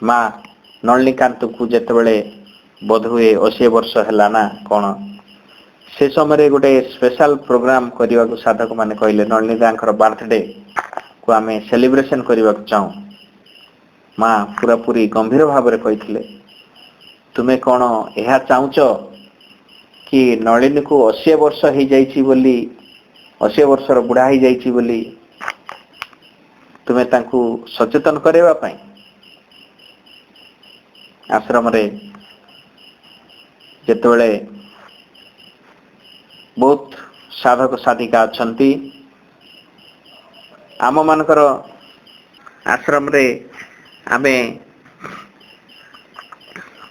ମା ନଳିନୀକାନ୍ତକୁ ଯେତେବେଳେ ବୋଧହୁଏ 80 ବର୍ଷ ହେଲା ନା କ'ଣ, ସେ ସମୟରେ ଗୋଟେ ସ୍ପେଶାଲ ପ୍ରୋଗ୍ରାମ କରିବାକୁ ସାଧକ ମାନେ କହିଲେ, ନଳିନୀଦାଙ୍କର ବାର୍ଥଡେ କୁ ଆମେ ସେଲିବ୍ରେସନ କରିବାକୁ ଚାହୁଁ। ମା ପୁରାପୁରି ଗମ୍ଭୀର ଭାବରେ କହିଥିଲେ, ତୁମେ କ'ଣ ଏହା ଚାହୁଁଛ କି ନଳିନୀକୁ 80 ବର୍ଷ ହେଇଯାଇଛି ବୋଲି, 80 ବର୍ଷର ବୁଢ଼ା ହେଇଯାଇଛି ବୋଲି ତୁମେ ତାଙ୍କୁ ସଚେତନ କରାଇବା ପାଇଁ? ଆଶ୍ରମରେ ଯେତେବେଳେ ବହୁତ ସାଧକ ସାଧିକା ଅଛନ୍ତି, ଆମମାନଙ୍କର ଆଶ୍ରମରେ ଆମେ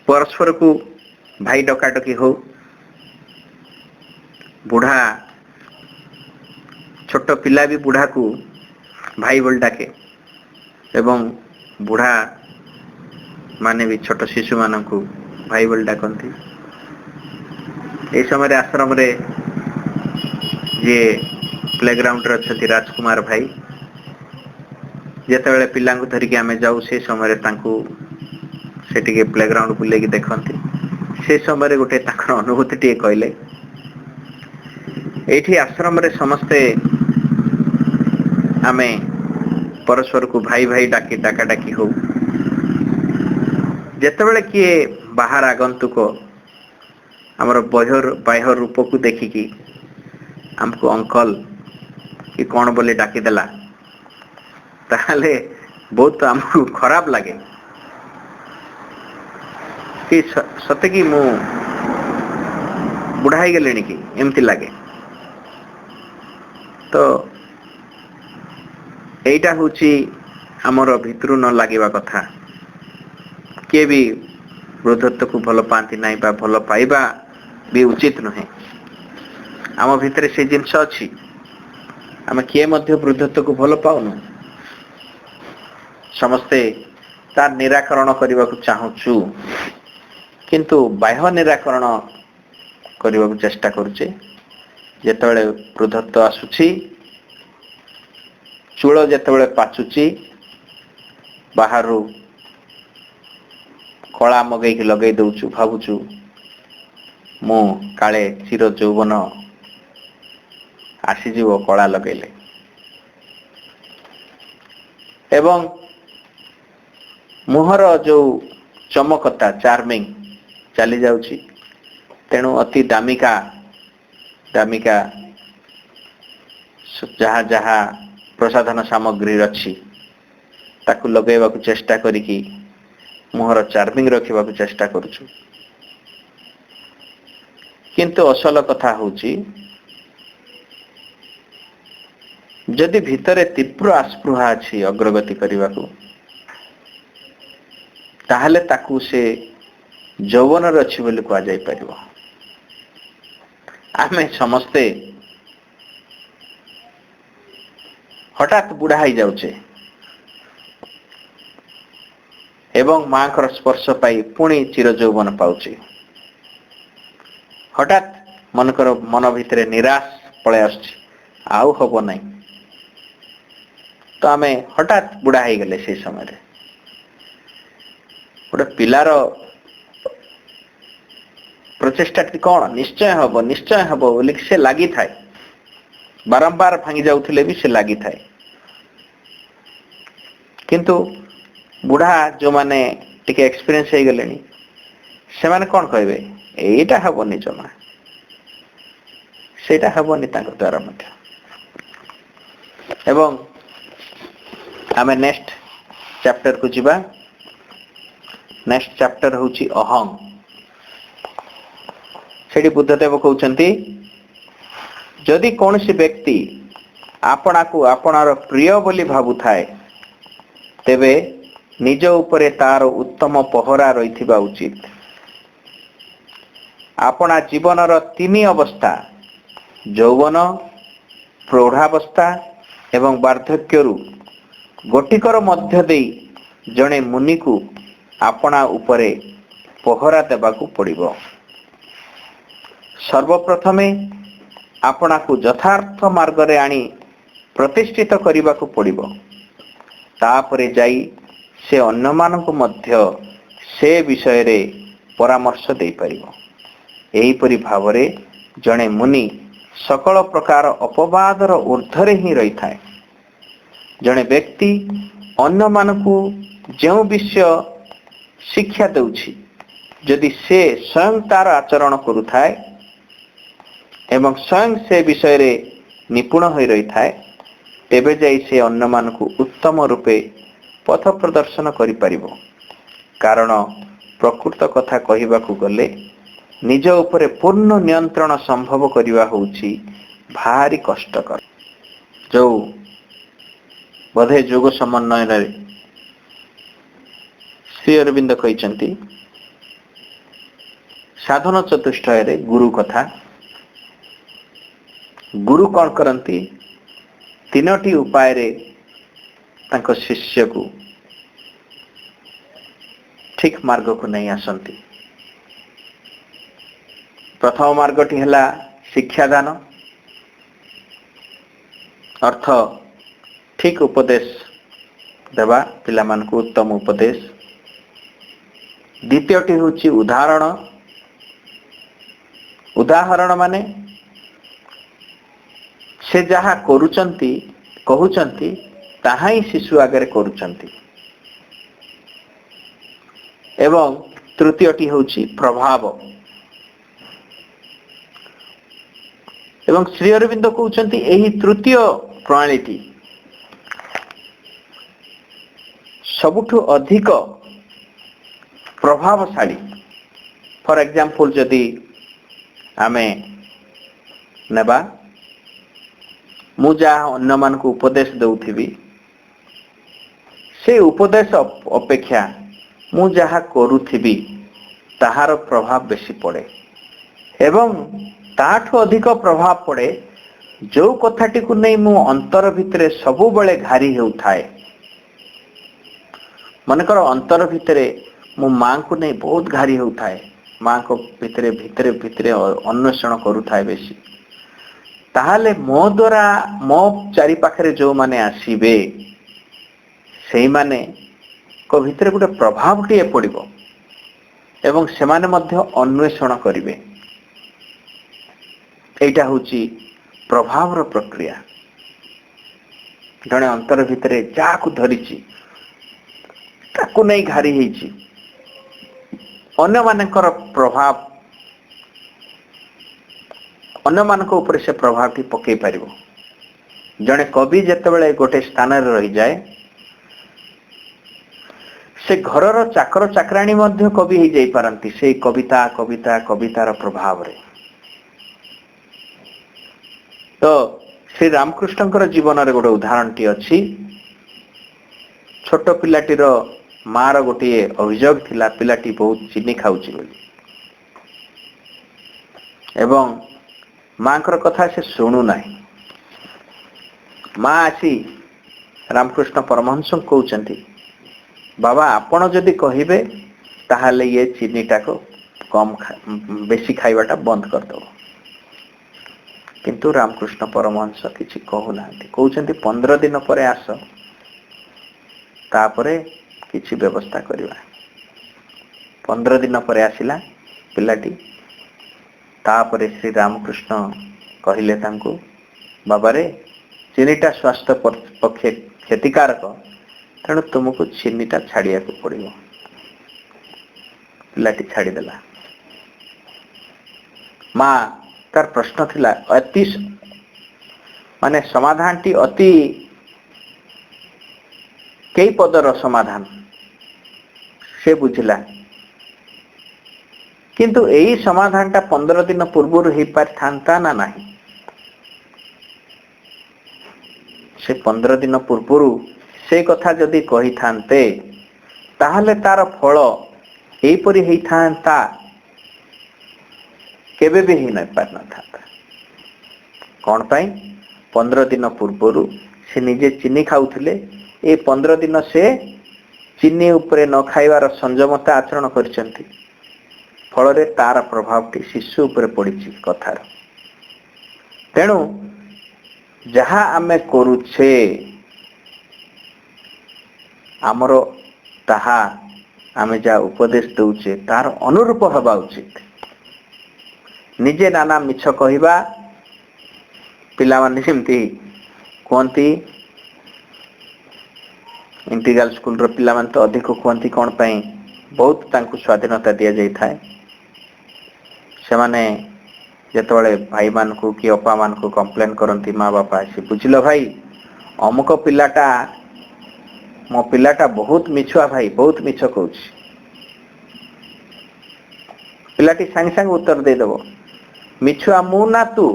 ପରସ୍ପରକୁ ଭାଇ ଡକାଡକି ହଉ, ବୁଢ଼ା ଛୋଟ ପିଲା ବି ବୁଢ଼ାକୁ ଭାଇ ବୋଲି ଡାକେ ଏବଂ ବୁଢ଼ା ମାନେ ବି ଛୋଟ ଶିଶୁମାନଙ୍କୁ ଭାଇ ବୋଲି ଡାକନ୍ତି। ଏହି ସମୟରେ ଆଶ୍ରମରେ ଯିଏ ପ୍ଲେଗ୍ରାଉଣ୍ଡରେ ଅଛନ୍ତି ରାଜକୁମାର ଭାଇ, ଯେତେବେଳେ ପିଲାଙ୍କୁ ଧରିକି ଆମେ ଯାଉ, ସେ ସମୟରେ ତାଙ୍କୁ ସେ ଟିକେ ପ୍ଲେଗ୍ରାଉଣ୍ଡ ବୁଲେଇକି ଦେଖନ୍ତି। ସେ ସମୟରେ ଗୋଟେ ତାଙ୍କର ଅନୁଭୂତି ଟିକେ କହିଲେ, ଏଇଠି ଆଶ୍ରମରେ ସମସ୍ତେ ଆମେ ପରସ୍ପରକୁ ଭାଇ ଭାଇ ଡାକାଡାକି ହଉ। ଯେତେବେଳେ କିଏ ବାହାର ଆଗନ୍ତୁକ ଆମର ବାହ୍ୟ ରୂପକୁ ଦେଖିକି ଆମକୁ ଅଙ୍କଲ କି କ'ଣ ବୋଲି ଡାକିଦେଲା, ତାହେଲେ ବହୁତ ଆମକୁ ଖରାପ ଲାଗେ କି ସତେ କି ମୁଁ ବୁଢ଼ା ହେଇଗଲିଣି କି, ଏମିତି ଲାଗେ। ତ এইটা হচ্ছে ଆମର ଭିତରୁ ନ ଲାଗିବା କଥା। କିଏ ବି ବୃଦ୍ଧତ୍ୱକୁ ଭଲ ପାଆନ୍ତି ନାହିଁ ବା ଭଲ ପାଇବା ବି ଉଚିତ ନୁହେଁ। ଆମ ଭିତରେ ସେ ଜିନିଷ ଅଛି। ଆମେ କିଏ ମଧ୍ୟ ବୃଦ୍ଧତ୍ୱକୁ ଭଲ ପାଉନୁ। ସମସ୍ତେ ତାର ନିରାକରଣ କରିବାକୁ ଚାହୁଁଛୁ, କିନ୍ତୁ ବାହ୍ୟ ନିରାକରଣ କରିବାକୁ ଚେଷ୍ଟା କରୁଛେ। ଯେତେବେଳେ ବୃଦ୍ଧତ୍ୱ ଆସୁଛି, ଚୂଳ ଯେତେବେଳେ ପାଚୁଛି, ବାହାରୁ କଳା ମଗେଇକି ଲଗେଇ ଦଉଛୁ, ଭାବୁଛୁ ମୁଁ କାଳେ ଚିର ଯୌବନ ଆସିଯିବ କଳା ଲଗେଇଲେ। ଏବଂ ମୁହଁର ଯୋଉ ଚମକତା ଚାର୍ମିଂ ଚାଲି ଯାଉଛି। ତେଣୁ ଅତି ଦାମିକା ଯାହା ଯାହା ପ୍ରସାଧନ ସାମଗ୍ରୀ ଅଛି ତାକୁ ଲଗେଇବାକୁ ଚେଷ୍ଟା କରିକି ମୁହଁର ଚାର୍ମିଂ ରଖିବାକୁ ଚେଷ୍ଟା କରୁଛୁ। କିନ୍ତୁ ଅସଲ କଥା ହଉଛି, ଯଦି ଭିତରେ ତୀବ୍ର ଆସ୍ପୃହା ଅଛି ଅଗ୍ରଗତି କରିବାକୁ, ତାହେଲେ ତାକୁ ସେ ଯୌବନରେ ଅଛି ବୋଲି କୁହାଯାଇପାରିବ। ଆମେ ସମସ୍ତେ ହଠାତ୍ ବୁଢା ହେଇଯାଉଛେ ଏବଂ ମାଙ୍କର ସ୍ପର୍ଶ ପାଇ ପୁଣି ଚିର ଯୌବନ ପାଉଛେ। ହଠାତ୍ ମନେକର ମନ ଭିତରେ ନିରାଶ ପଳେଇ ଆସୁଛି, ଆଉ ହବ ନାହିଁ, ତ ଆମେ ହଠାତ୍ ବୁଢା ହେଇଗଲେ। ସେଇ ସମୟରେ ଗୋଟେ ପିଲାର ପ୍ରଚେଷ୍ଟାଟି କଣ? ନିଶ୍ଚୟ ହବ ବୋଲି ସେ ଲାଗିଥାଏ। ବାରମ୍ବାର ଭାଙ୍ଗି ଯାଉଥିଲେ ବି ସେ ଲାଗିଥାଏ। କିନ୍ତୁ ବୁଢା ଯୋଉମାନେ ଟିକେ ଏକ୍ସପିରିଏନ୍ସ ହେଇଗଲେଣି, ସେମାନେ କଣ କହିବେ? ଏଇଟା ହବନି ଜମା, ସେଇଟା ହବନି ତାଙ୍କ ଦ୍ୱାରା ମଧ୍ୟ। ଏବଂ ଆମେ ନେକ୍ସଟ ଚାପ୍ଟରକୁ ଯିବା। ନେକ୍ସଟ ଚାପ୍ଟର ହଉଛି ଅହଂ। ସେଠି ବୁଦ୍ଧଦେବ କହୁଛନ୍ତି, ଯଦି କୌଣସି ବ୍ୟକ୍ତି ଆପଣାକୁ ଆପଣାର ପ୍ରିୟ ବୋଲି ଭାବୁଥାଏ, ତେବେ ନିଜ ଉପରେ ତାର ଉତ୍ତମ ପହରା ରହିଥିବା ଉଚିତ। ଆପଣା ଜୀବନର 3 ଅବସ୍ଥା, ଯୌବନ, ପ୍ରୌଢ଼ାବସ୍ଥା ଏବଂ ବାର୍ଦ୍ଧକ୍ୟରୁ ଗୋଟିକର ମଧ୍ୟ ଦେଇ ଜଣେ ମୁନିକୁ ଆପଣା ଉପରେ ପହରା ଦେବାକୁ ପଡ଼ିବ। ସର୍ବପ୍ରଥମେ ଆପଣାକୁ ଯଥାର୍ଥ ମାର୍ଗରେ ଆଣି ପ୍ରତିଷ୍ଠିତ କରିବାକୁ ପଡ଼ିବ। ତାପରେ ଯାଇ ସେ ଅନ୍ୟମାନଙ୍କୁ ମଧ୍ୟ ସେ ବିଷୟରେ ପରାମର୍ଶ ଦେଇପାରିବ। ଏହିପରି ଭାବରେ ଜଣେ ମୁନି ସକଳ ପ୍ରକାର ଅପବାଦର ଊର୍ଦ୍ଧ୍ୱରେ ହିଁ ରହିଥାଏ। ଜଣେ ବ୍ୟକ୍ତି ଅନ୍ୟମାନଙ୍କୁ ଯେଉଁ ବିଷୟ ଶିକ୍ଷା ଦେଉଛି, ଯଦି ସେ ସ୍ୱୟଂ ତାର ଆଚରଣ କରୁଥାଏ ଏବଂ ସ୍ୱୟଂ ସେ ବିଷୟରେ ନିପୁଣ ହୋଇ ରହିଥାଏ, ତେବେ ଯାଇ ସେ ଅନ୍ୟମାନଙ୍କୁ ଉତ୍ତମ ରୂପେ ପଥ ପ୍ରଦର୍ଶନ କରିପାରିବ। କାରଣ ପ୍ରକୃତ କଥା କହିବାକୁ ଗଲେ ନିଜ ଉପରେ ପୂର୍ଣ୍ଣ ନିୟନ୍ତ୍ରଣ ସମ୍ଭବ କରିବା ହେଉଛି ଭାରି କଷ୍ଟକର। ଯୋଉ ବୋଧେ ଯୋଗ ସମନ୍ୱୟରେ ଶ୍ରୀ ଅରବିନ୍ଦ କହିଛନ୍ତି, ସାଧନ ଚତୁଷ୍ଟୟରେ ଗୁରୁ କଥା। ଗୁରୁ କଣ କରନ୍ତି? 3ଟି ଉପାୟରେ ତାଙ୍କ ଶିଷ୍ୟକୁ ଠିକ ମାର୍ଗକୁ ନେଇ ଆସନ୍ତି। ପ୍ରଥମ ମାର୍ଗଟି ହେଲା ଶିକ୍ଷାଦାନ, ଅର୍ଥ ଠିକ ଉପଦେଶ ଦେବା, ପିଲାମାନଙ୍କୁ ଉତ୍ତମ ଉପଦେଶ। ଦ୍ୱିତୀୟଟି ହେଉଛି ଉଦାହରଣ ମାନେ ସେ ଯାହା କରୁଛନ୍ତି କହୁଛନ୍ତି ତାହା ହିଁ ଶିଶୁ ଆଗରେ କରୁଛନ୍ତି। ଏବଂ ତୃତୀୟଟି ହେଉଛି ପ୍ରଭାବ। ଏବଂ ଶ୍ରୀ ଅରବିନ୍ଦ କହୁଛନ୍ତି ଏହି ତୃତୀୟ ପ୍ରଣାଳୀଟି ସବୁଠୁ ଅଧିକ ପ୍ରଭାବଶାଳୀ। ଫର ଏକ୍ଜାମ୍ପଲ ଯଦି ଆମେ ନେବା, ମୁଁ ଯାହା ଅନ୍ୟମାନଙ୍କୁ ଉପଦେଶ ଦେଉଥିବି, ସେ ଉପଦେଶ ଅପେକ୍ଷା ମୁଁ ଯାହା କରୁଥିବି ତାହାର ପ୍ରଭାବ ବେଶୀ ପଡ଼େ। ଏବଂ ତାଠୁ ଅଧିକ ପ୍ରଭାବ ପଡ଼େ ଯୋଉ କଥାଟିକୁ ନେଇ ମୁଁ ଅନ୍ତର ଭିତରେ ସବୁବେଳେ ଘାରି ହେଉଥାଏ। ମନେକର ଅନ୍ତର ଭିତରେ ମୁଁ ମାଙ୍କୁ ନେଇ ବହୁତ ଘାରି ହେଉଥାଏ, ମାଙ୍କ ଭିତରେ ଭିତରେ ଭିତରେ ଅନ୍ୱେଷଣ କରୁଥାଏ ବେଶୀ, ତାହେଲେ ମୋ ଦ୍ୱାରା ମୋ ଚାରି ପାଖରେ ଯୋଉମାନେ ଆସିବେ ସେଇମାନଙ୍କ ଭିତରେ ଗୋଟେ ପ୍ରଭାବଟିଏ ପଡ଼ିବ ଏବଂ ସେମାନେ ମଧ୍ୟ ଅନ୍ୱେଷଣ କରିବେ। ଏଇଟା ହେଉଛି ପ୍ରଭାବର ପ୍ରକ୍ରିୟା। ଜଣେ ଅନ୍ତର ଭିତରେ ଯାହାକୁ ଧରିଛି ତାକୁ ନେଇ ଘାରି ହେଇଛି, ଅନ୍ୟମାନଙ୍କର ପ୍ରଭାବ ଅନ୍ୟମାନଙ୍କ ଉପରେ ସେ ପ୍ରଭାବଟି ପକେଇ ପାରିବ। ଜଣେ କବି ଯେତେବେଳେ ଗୋଟେ ସ୍ଥାନରେ ରହିଯାଏ, ସେ ଘରର ଚାକର ଚାକରାଣୀ ମଧ୍ୟ କବି ହେଇଯାଇ ପାରନ୍ତି ସେଇ କବିତାର ପ୍ରଭାବରେ। ତ ଶ୍ରୀ ରାମକୃଷ୍ଣଙ୍କର ଜୀବନରେ ଗୋଟେ ଉଦାହରଣଟି ଅଛି। ଛୋଟ ପିଲାଟିର ମାର ଗୋଟିଏ ଅଭିଯୋଗ ଥିଲା, ପିଲାଟି ବହୁତ ଚିନି ଖାଉଛି ବୋଲି, ଏବଂ ମାଙ୍କର କଥା ସେ ଶୁଣୁନାହିଁ। ମା ଆସି ରାମକୃଷ୍ଣ ପରମହଂସଙ୍କୁ କହୁଛନ୍ତି, ବାବା ଆପଣ ଯଦି କହିବେ ତାହେଲେ ଇଏ ଚିନିଟାକୁ ବେଶୀ ଖାଇବାଟା ବନ୍ଦ କରିଦେବ। କିନ୍ତୁ ରାମକୃଷ୍ଣ ପରମହଂସ କିଛି କହୁନାହାନ୍ତି, କହୁଛନ୍ତି 15 ଦିନ ପରେ ଆସ, ତାପରେ କିଛି ବ୍ୟବସ୍ଥା କରିବା। 15 ଦିନ ପରେ ଆସିଲା ପିଲାଟି। ତାପରେ ଶ୍ରୀ ରାମକୃଷ୍ଣ କହିଲେ ତାଙ୍କୁ, ବାବାରେ ଚିନିଟା ସ୍ୱାସ୍ଥ୍ୟ ପକ୍ଷେ କ୍ଷତିକାରକ, ତେଣୁ ତୁମକୁ ଚିନିଟା ଛାଡ଼ିବାକୁ ପଡ଼ିବ। ପିଲାଟି ଛାଡ଼ିଦେଲା। ମା ତାର ପ୍ରଶ୍ନ ଥିଲା ମାନେ ସମାଧାନଟି ଅତି କେଇ ପଦର ସମାଧାନ ସେ ବୁଝିଲା, କିନ୍ତୁ ଏଇ ସମାଧାନଟା 15 ଦିନ ପୂର୍ବରୁ ହେଇପାରିଥାନ୍ତା ନା ନାହିଁ। ସେ 15 ଦିନ ପୂର୍ବରୁ ସେ କଥା ଯଦି କହିଥାନ୍ତେ ତାହେଲେ ତାର ଫଳ ଏଇପରି ହେଇଥାନ୍ତା, କେବେ ବି ହେଇ ପାରିନଥାନ୍ତା। କଣ ପାଇଁ? 15 ଦିନ ପୂର୍ବରୁ ସେ ନିଜେ ଚିନି ଖାଉଥିଲେ, ଏ 15 ଦିନ ସେ ଚିନି ଉପରେ ନ ଖାଇବାର ସଂଯମତା ଆଚରଣ କରିଛନ୍ତି। ଫଳରେ ତାର ପ୍ରଭାବଟି ଶିଶୁ ଉପରେ ପଡ଼ିଛି କଥାର। ତେଣୁ ଯାହା ଆମେ କରୁଛେ ଆମର ତାହା ଆମେ ଯାହା ଉପଦେଶ ଦଉଛେ ତାର ଅନୁରୂପ ହେବା ଉଚିତ। ନିଜେ ନାନା ମିଛ କହିବା, ପିଲାମାନେ ସେମିତି କୁହନ୍ତି, ଇଣ୍ଟିଗ୍ରାଲ ସ୍କୁଲର ପିଲାମାନେ ତ ଅଧିକ କୁହନ୍ତି, କ'ଣ ପାଇଁ? ବହୁତ ତାଙ୍କୁ ସ୍ୱାଧୀନତା ଦିଆଯାଇଥାଏ। ସେମାନେ ଯେତେବେଳେ ଭାଇମାନଙ୍କୁ କି ଅପାମାନଙ୍କୁ କମ୍ପ୍ଲେନ୍ କରନ୍ତି, ମା ବାପା ଆସି, ବୁଝିଲ ଭାଇ ଅମୁକ ପିଲାଟା, ମୋ ପିଲାଟା ବହୁତ ମିଛୁଆ ଭାଇ, ବହୁତ ମିଛ କହୁଛି। ପିଲାଟି ସାଙ୍ଗେ ସାଙ୍ଗେ ଉତ୍ତର ଦେଇଦେବ, ମିଛୁଆ ମୁଁ ନା ତୁ?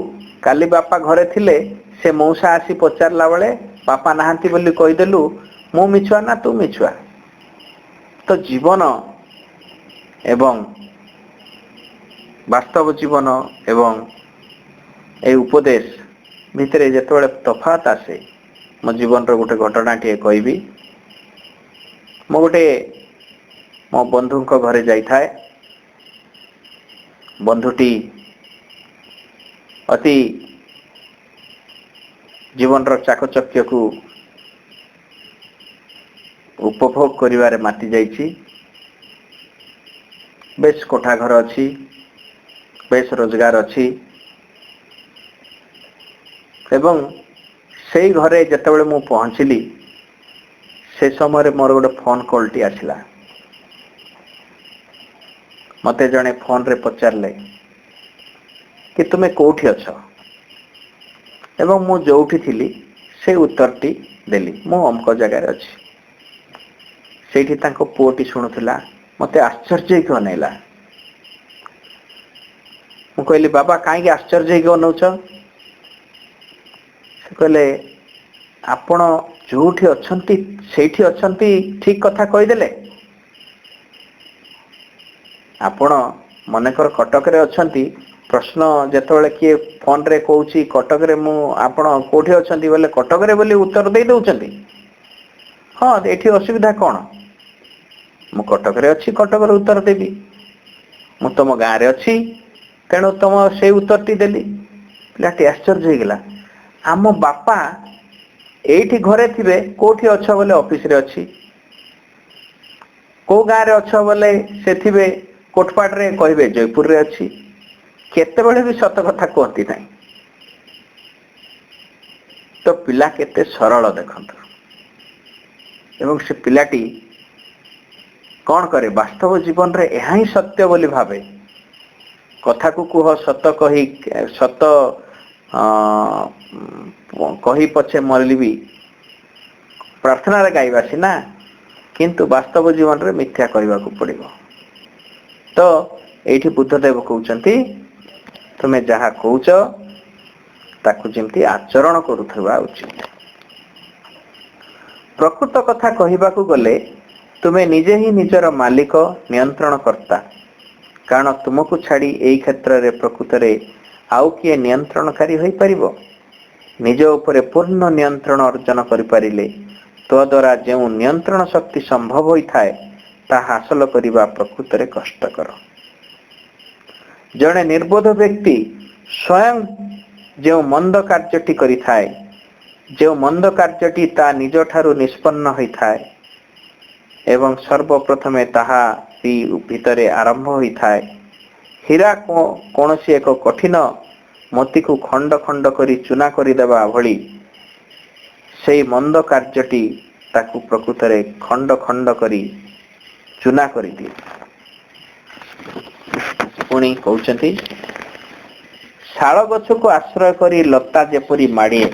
କାଲି ବାପା ଘରେ ଥିଲେ, ସେ ମଉସା ଆସି ପଚାରିଲା ବେଳେ ବାପା ନାହାନ୍ତି ବୋଲି କହିଦେଲୁ, ମୁଁ ମିଛୁଆ ନା ତୁ ମିଛୁଆ? ତ ଜୀବନ ଏବଂ ବାସ୍ତବ ଜୀବନ ଏବଂ এই ଉପଦେଶ ଭିତରେ ଯେତେବେଳେ ତଫାତ ଆସେ, ମୋ ଜୀବନର ଗୋଟେ ଘଟଣାଟିଏ କହିବି। ମୁଁ ଗୋଟେ ମୋ ବନ୍ଧୁଙ୍କ ଘରେ ଯାଇଥାଏ। ବନ୍ଧୁଟି ଅତି ଜୀବନର ଚାକଚକ୍ୟକୁ ଉପଭୋଗ କରିବାରେ ମାତି ଯାଇଛି। ବେଶ କୋଠା ଘର ଅଛି, ବେଶ ରୋଜଗାର ଅଛି, ଏବଂ ସେଇ ଘରେ ଯେତେବେଳେ ମୁଁ ପହଞ୍ଚିଲି ସେ ସମୟରେ ମୋର ଗୋଟେ ଫୋନ କଲଟି ଆସିଲା। ମତେ ଜଣେ ଫୋନରେ ପଚାରିଲେ କି ତୁମେ କୋଉଠି ଅଛ, ଏବଂ ମୁଁ ଯୋଉଠି ଥିଲି ସେ ଉତ୍ତରଟି ଦେଲି, ମୁଁ ଅମକ ଜାଗାରେ ଅଛି। ସେଇଠି ତାଙ୍କ ପୁଅଟି ଶୁଣୁଥିଲା, ମତେ ଆଶ୍ଚର୍ଯ୍ୟ ହେଇକି ଅନେଇଲା। ମୁଁ କହିଲି, ବାବା କାହିଁକି ଆଶ୍ଚର୍ଯ୍ୟ ହେଇକି ଅନଉଛ? ସେ କହିଲେ, ଆପଣ ଯୋଉଠି ଅଛନ୍ତି ସେଇଠି ଅଛନ୍ତି, ଠିକ କଥା କହିଦେଲେ। ଆପଣ ମନେକର କଟକରେ ଅଛନ୍ତି, प्रश्न ଯେତେବେଳେ କିଏ ଫୋନ ରେ କହୁଛି କଟକରେ ମୁଁ ଆପଣ କୋଉଠି ଅଛନ୍ତି ବୋଲେ କଟକରେ ବୋଲି ଉତ୍ତର ଦେଇ ଦଉଛନ୍ତି। ହଁ ଏଠି ଅସୁବିଧା କ'ଣ? ମୁଁ କଟକରେ ଅଛି, କଟକରେ ଉତ୍ତର ଦେବି। ମୁଁ ତମ ଗାଁରେ ଅଛି, ତେଣୁ ତମ ସେଇ ଉତ୍ତରଟି ଦେଲି। ପିଲାଟି ଆଶ୍ଚର୍ଯ୍ୟ ହେଇଗଲା। ଆମ ବାପା ଏଇଠି ଘରେ ଥିବେ, କୋଉଠି ଅଛ ବୋଲେ ଅଫିସରେ ଅଛି, କୋଉ ଗାଁରେ ଅଛ ବୋଲେ ସେ ଥିବେ କୋଟପାଟରେ, କହିବେ ଜୟପୁରରେ ଅଛି। କେତେବେଳେ ବି ସତ କଥା କୁହନ୍ତି ନାହିଁ। ତ ପିଲା କେତେ ସରଳ ଦେଖନ୍ତୁ। ଏବଂ ସେ ପିଲାଟି କ'ଣ କରେ, ବାସ୍ତବ ଜୀବନରେ ଏହା ହିଁ ସତ୍ୟ ବୋଲି ଭାବେ। କଥାକୁ କୁହ ସତ କହି, ସତ କହି ପଛେ ମରିବି, ପ୍ରାର୍ଥନାରେ ଗାଇବା ସିନା, କିନ୍ତୁ ବାସ୍ତବ ଜୀବନରେ ମିଥ୍ୟା କରିବାକୁ ପଡ଼ିବ। ତ ଏଇଠି ବୁଦ୍ଧଦେବ କହୁଛନ୍ତି, ତୁମେ ଯାହା କହୁଛ ତାକୁ ଯେମିତି ଆଚରଣ କରୁଥିବା ଉଚିତ। ପ୍ରକୃତ କଥା କହିବାକୁ ଗଲେ ତୁମେ ନିଜେ ହିଁ ନିଜର ମାଲିକ, ନିୟନ୍ତ୍ରଣ କର୍ତ୍ତା। କାରଣ ତୁମକୁ ଛାଡ଼ି ଏହି କ୍ଷେତ୍ରରେ ପ୍ରକୃତରେ ଆଉ କିଏ ନିୟନ୍ତ୍ରଣକାରୀ ହୋଇପାରିବ? ନିଜ ଉପରେ ପୂର୍ଣ୍ଣ ନିୟନ୍ତ୍ରଣ ଅର୍ଜନ କରିପାରିଲେ ତଦ୍ୱାରା ଯେଉଁ ନିୟନ୍ତ୍ରଣ ଶକ୍ତି ସମ୍ଭବ ହୋଇଥାଏ, ତାହା ହାସଲ କରିବା ପ୍ରକୃତରେ କଷ୍ଟକର। ଜଣେ ନିର୍ବୋଧ ବ୍ୟକ୍ତି ସ୍ୱୟଂ ଯେଉଁ ମନ୍ଦ କାର୍ଯ୍ୟଟି କରିଥାଏ, ଯେଉଁ ମନ୍ଦ କାର୍ଯ୍ୟଟି ତା ନିଜଠାରୁ ନିଷ୍ପନ୍ନ ହୋଇଥାଏ ଏବଂ ସର୍ବପ୍ରଥମେ ତାହା ଭିତରେ ଆରମ୍ଭ ହୋଇଥାଏ, ହୀରା କୌଣସି ଏକ କଠିନ ମୋତିକୁ ଖଣ୍ଡ ଖଣ୍ଡ କରି ଚୂନା କରିଦେବା ଭଳି ସେହି ମନ୍ଦ କାର୍ଯ୍ୟଟି ତାକୁ ପ୍ରକୃତରେ ଖଣ୍ଡ ଖଣ୍ଡ କରି ଚୂନା କରିଦିଏ। ପୁଣି କହୁଛନ୍ତି, ଶାଳ ଗଛକୁ ଆଶ୍ରୟ କରି ଲତା ଯେପରି ମାଡ଼ିଏ,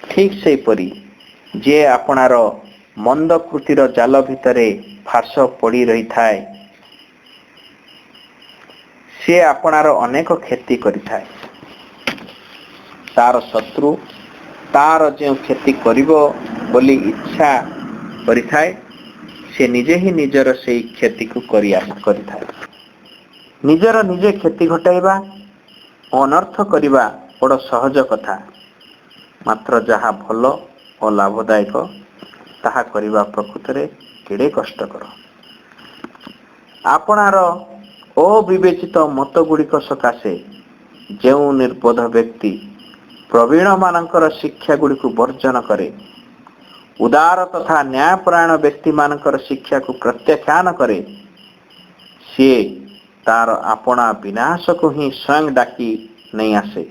ଠିକ୍ ସେହିପରି ଯିଏ ଆପଣାର ମନ୍ଦ କୃତିର ଜାଲ ଭିତରେ ଫାଶ ପଡ଼ି ରହିଥାଏ, ସିଏ ଆପଣାର ଅନେକ କ୍ଷତି କରିଥାଏ। ତାର ଶତ୍ରୁ ତାର ଯେଉଁ କ୍ଷତି କରିବ ବୋଲି ଇଚ୍ଛା କରିଥାଏ, ସେ ନିଜେ ହିଁ ନିଜର ସେଇ କ୍ଷତିକୁ କରିଥାଏ। ନିଜର ନିଜେ କ୍ଷତି ଘଟାଇବା ଓ ଅନର୍ଥ କରିବା ବଡ଼ ସହଜ କଥା, ମାତ୍ର ଯାହା ଭଲ ଓ ଲାଭଦାୟକ ତାହା କରିବା ପ୍ରକୃତରେ କେଡ଼େ କଷ୍ଟକର। ଆପଣାର ଅବିବେଚିତ ମତ ଗୁଡ଼ିକ ସକାଶେ ଯେଉଁ ନିର୍ବୋଧ ବ୍ୟକ୍ତି ପ୍ରବୀଣମାନଙ୍କର ଶିକ୍ଷା ଗୁଡ଼ିକୁ ବର୍ଜନ କରେ, ଉଦାର ତଥା ନ୍ୟାୟପରାୟଣ ବ୍ୟକ୍ତିମାନଙ୍କର ଶିକ୍ଷାକୁ ପ୍ରତ୍ୟାଖ୍ୟାନ କରେ, ସିଏ ତାର ଆପଣା ବିନାଶକୁ ହିଁ ସ୍ୱୟଂ ଡାକି ନେଇ ଆସେ।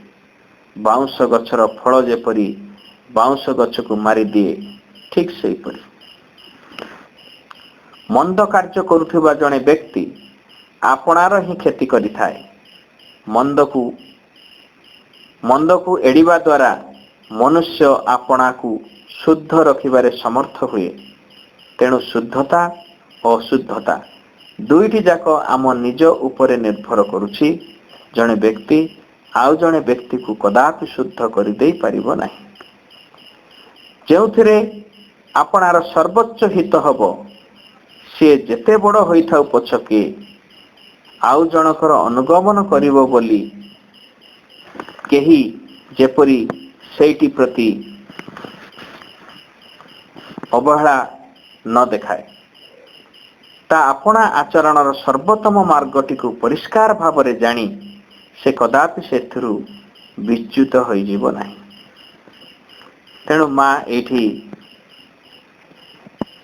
ବାଉଁଶ ଗଛର ଫଳ ଯେପରି ବାଉଁଶ ଗଛକୁ ମାରିଦିଏ, ଠିକ୍ ସେହିପରି ମନ୍ଦ କାର୍ଯ୍ୟ କରୁଥିବା ଜଣେ ବ୍ୟକ୍ତି ଆପଣାର ହିଁ କ୍ଷତି କରିଥାଏ। ମନ୍ଦକୁ ଏଡ଼ିବା ଦ୍ୱାରା ମନୁଷ୍ୟ ଆପଣାକୁ ଶୁଦ୍ଧ ରଖିବାରେ ସମର୍ଥ ହୁଏ। ତେଣୁ ଶୁଦ୍ଧତା ଓ ଅଶୁଦ୍ଧତା ଦୁଇଟି ଯାକ ଆମ ନିଜ ଉପରେ ନିର୍ଭର କରୁଛି। ଜଣେ ବ୍ୟକ୍ତି ଆଉ ଜଣେ ବ୍ୟକ୍ତିକୁ କଦାପି ଶୁଦ୍ଧ କରିଦେଇ ପାରିବ ନାହିଁ। ଯେଉଁଥିରେ ଆପଣାର ସର୍ବୋଚ୍ଚ ହିତ ହେବ, ସିଏ ଯେତେ ବଡ଼ ହୋଇଥାଉ ପଛକେ ଆଉ ଜଣଙ୍କର ଅନୁଗମନ କରିବ ବୋଲି କେହି ଯେପରି ସେଇଟି ପ୍ରତି ଅବହେଳା ନ ଦେଖାଏ, ତା ଆପଣା ଆଚରଣର ସର୍ବୋତ୍ତମ ମାର୍ଗଟିକୁ ପରିଷ୍କାର ଭାବରେ ଜାଣି ସେ କଦାପି ସେଥିରୁ ବିଚ୍ୟୁତ ହୋଇଯିବ ନାହିଁ। ତେଣୁ ମା ଏଇଠି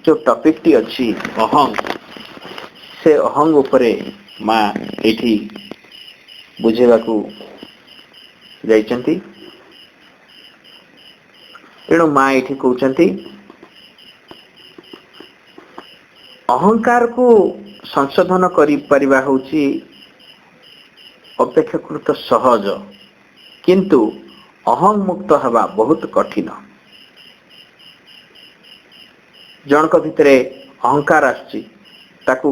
ଯେଉଁ ଟପିକଟି ଅଛି ଅହଂ, ସେ ଅହଂ ଉପରେ ମା ଏଇଠି ବୁଝେଇବାକୁ ଯାଇଛନ୍ତି। ତେଣୁ ମା ଏଇଠି କହୁଛନ୍ତି, ଅହଙ୍କାରକୁ ସଂଶୋଧନ କରିପାରିବା ହେଉଛି ଅପେକ୍ଷାକୃତ ସହଜ, କିନ୍ତୁ ଅହଂ ମୁକ୍ତ ହେବା ବହୁତ କଠିନ। ଜଣଙ୍କ ଭିତରେ ଅହଙ୍କାର ଆସୁଛି, ତାକୁ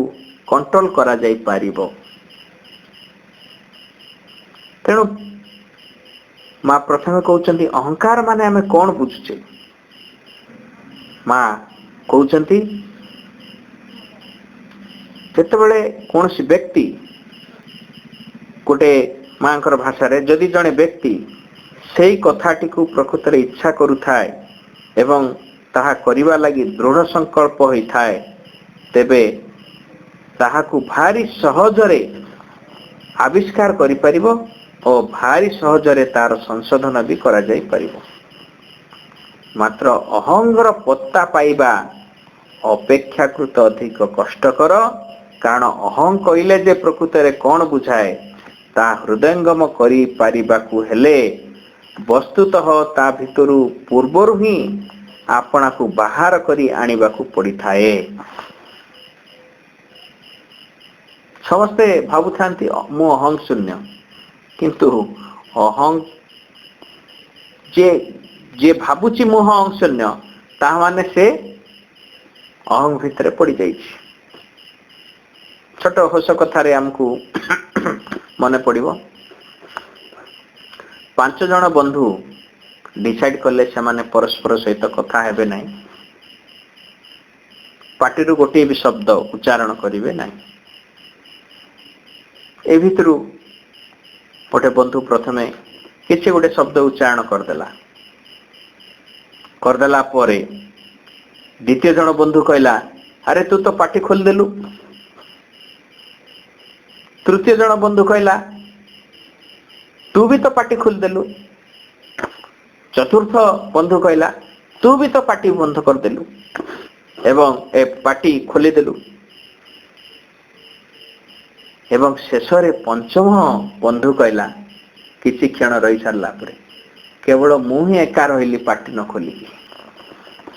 କଣ୍ଟ୍ରୋଲ କରାଯାଇପାରିବ। ତେଣୁ ମା ପ୍ରଥମେ କହୁଛନ୍ତି, ଅହଙ୍କାର ମାନେ ଆମେ କ'ଣ ବୁଝୁଛେ? ମା କହୁଛନ୍ତି, ଯେତେବେଳେ କୌଣସି ବ୍ୟକ୍ତି ଗୋଟେ ମାଙ୍କର ଭାଷାରେ ଯଦି ଜଣେ ବ୍ୟକ୍ତି ସେଇ କଥାଟିକୁ ପ୍ରକୃତରେ ଇଚ୍ଛା କରୁଥାଏ ଏବଂ ତାହା କରିବା ଲାଗି ଦୃଢ଼ ସଂକଳ୍ପ ହୋଇଥାଏ, ତେବେ ତାହାକୁ ଭାରି ସହଜରେ ଆବିଷ୍କାର କରିପାରିବ ଓ ଭାରି ସହଜରେ ତାର ସଂଶୋଧନ ବି କରାଯାଇପାରିବ। ମାତ୍ର ଅହଙ୍ଗର ପତ୍ତା ପାଇବା ଅପେକ୍ଷାକୃତ ଅଧିକ କଷ୍ଟକର, କାରଣ ଅହଂ କହିଲେ ଯେ ପ୍ରକୃତରେ କ'ଣ ବୁଝାଏ ତାହା ହୃଦୟଙ୍ଗମ କରିପାରିବାକୁ ହେଲେ ବସ୍ତୁତଃ ତା ଭିତରୁ ପୂର୍ବରୁ ହିଁ ଆପଣାକୁ ବାହାର କରି ଆଣିବାକୁ ପଡ଼ିଥାଏ। ସମସ୍ତେ ଭାବୁଥାନ୍ତି ମୁଁ ଅହଂ ଶୂନ୍ୟ, କିନ୍ତୁ ଅହଂ ଯିଏ ଭାବୁଛି ମୁଁ ଅହଂ ଶୂନ୍ୟ, ତାହା ମାନେ ସେ ଅହଂ ଭିତରେ ପଡ଼ିଯାଇଛି। ଛୋଟ ହସ କଥାରେ ଆମକୁ ମନେ ପଡ଼ିବ, 5 ଜଣ ବନ୍ଧୁ ଡିସାଇଡ୍ କଲେ ସେମାନେ ପରସ୍ପର ସହିତ କଥା ହେବେ ନାହିଁ, ପାଟିରୁ ଗୋଟିଏ ବି ଶବ୍ଦ ଉଚ୍ଚାରଣ କରିବେ ନାହିଁ। ଏ ଭିତରୁ ଗୋଟେ ବନ୍ଧୁ ପ୍ରଥମେ କିଛି ଗୋଟେ ଶବ୍ଦ ଉଚ୍ଚାରଣ କରିଦେଲା ପରେ ଦ୍ୱିତୀୟ ଜଣ ବନ୍ଧୁ କହିଲା, ଆରେ ତୁ ତ ପାଟି ଖୋଲିଦେଲୁ। ତୃତୀୟ ଜଣ ବନ୍ଧୁ କହିଲା, ତୁ ବି ତ ପାଟି ଖୋଲିଦେଲୁ। ଚତୁର୍ଥ ବନ୍ଧୁ କହିଲା, ତୁ ବି ତ ପାଟି ବନ୍ଦ କରିଦେଲୁ ଏବଂ ଏ ପାଟି ଖୋଲିଦେଲୁ। ଏବଂ ଶେଷରେ ପଞ୍ଚମ ବନ୍ଧୁ କହିଲା, କିଛି କ୍ଷଣ ରହି ସାରିଲା ପରେ, କେବଳ ମୁଁ ହିଁ ଏକା ରହିଲି ପାଟି ନ ଖୋଲିକି।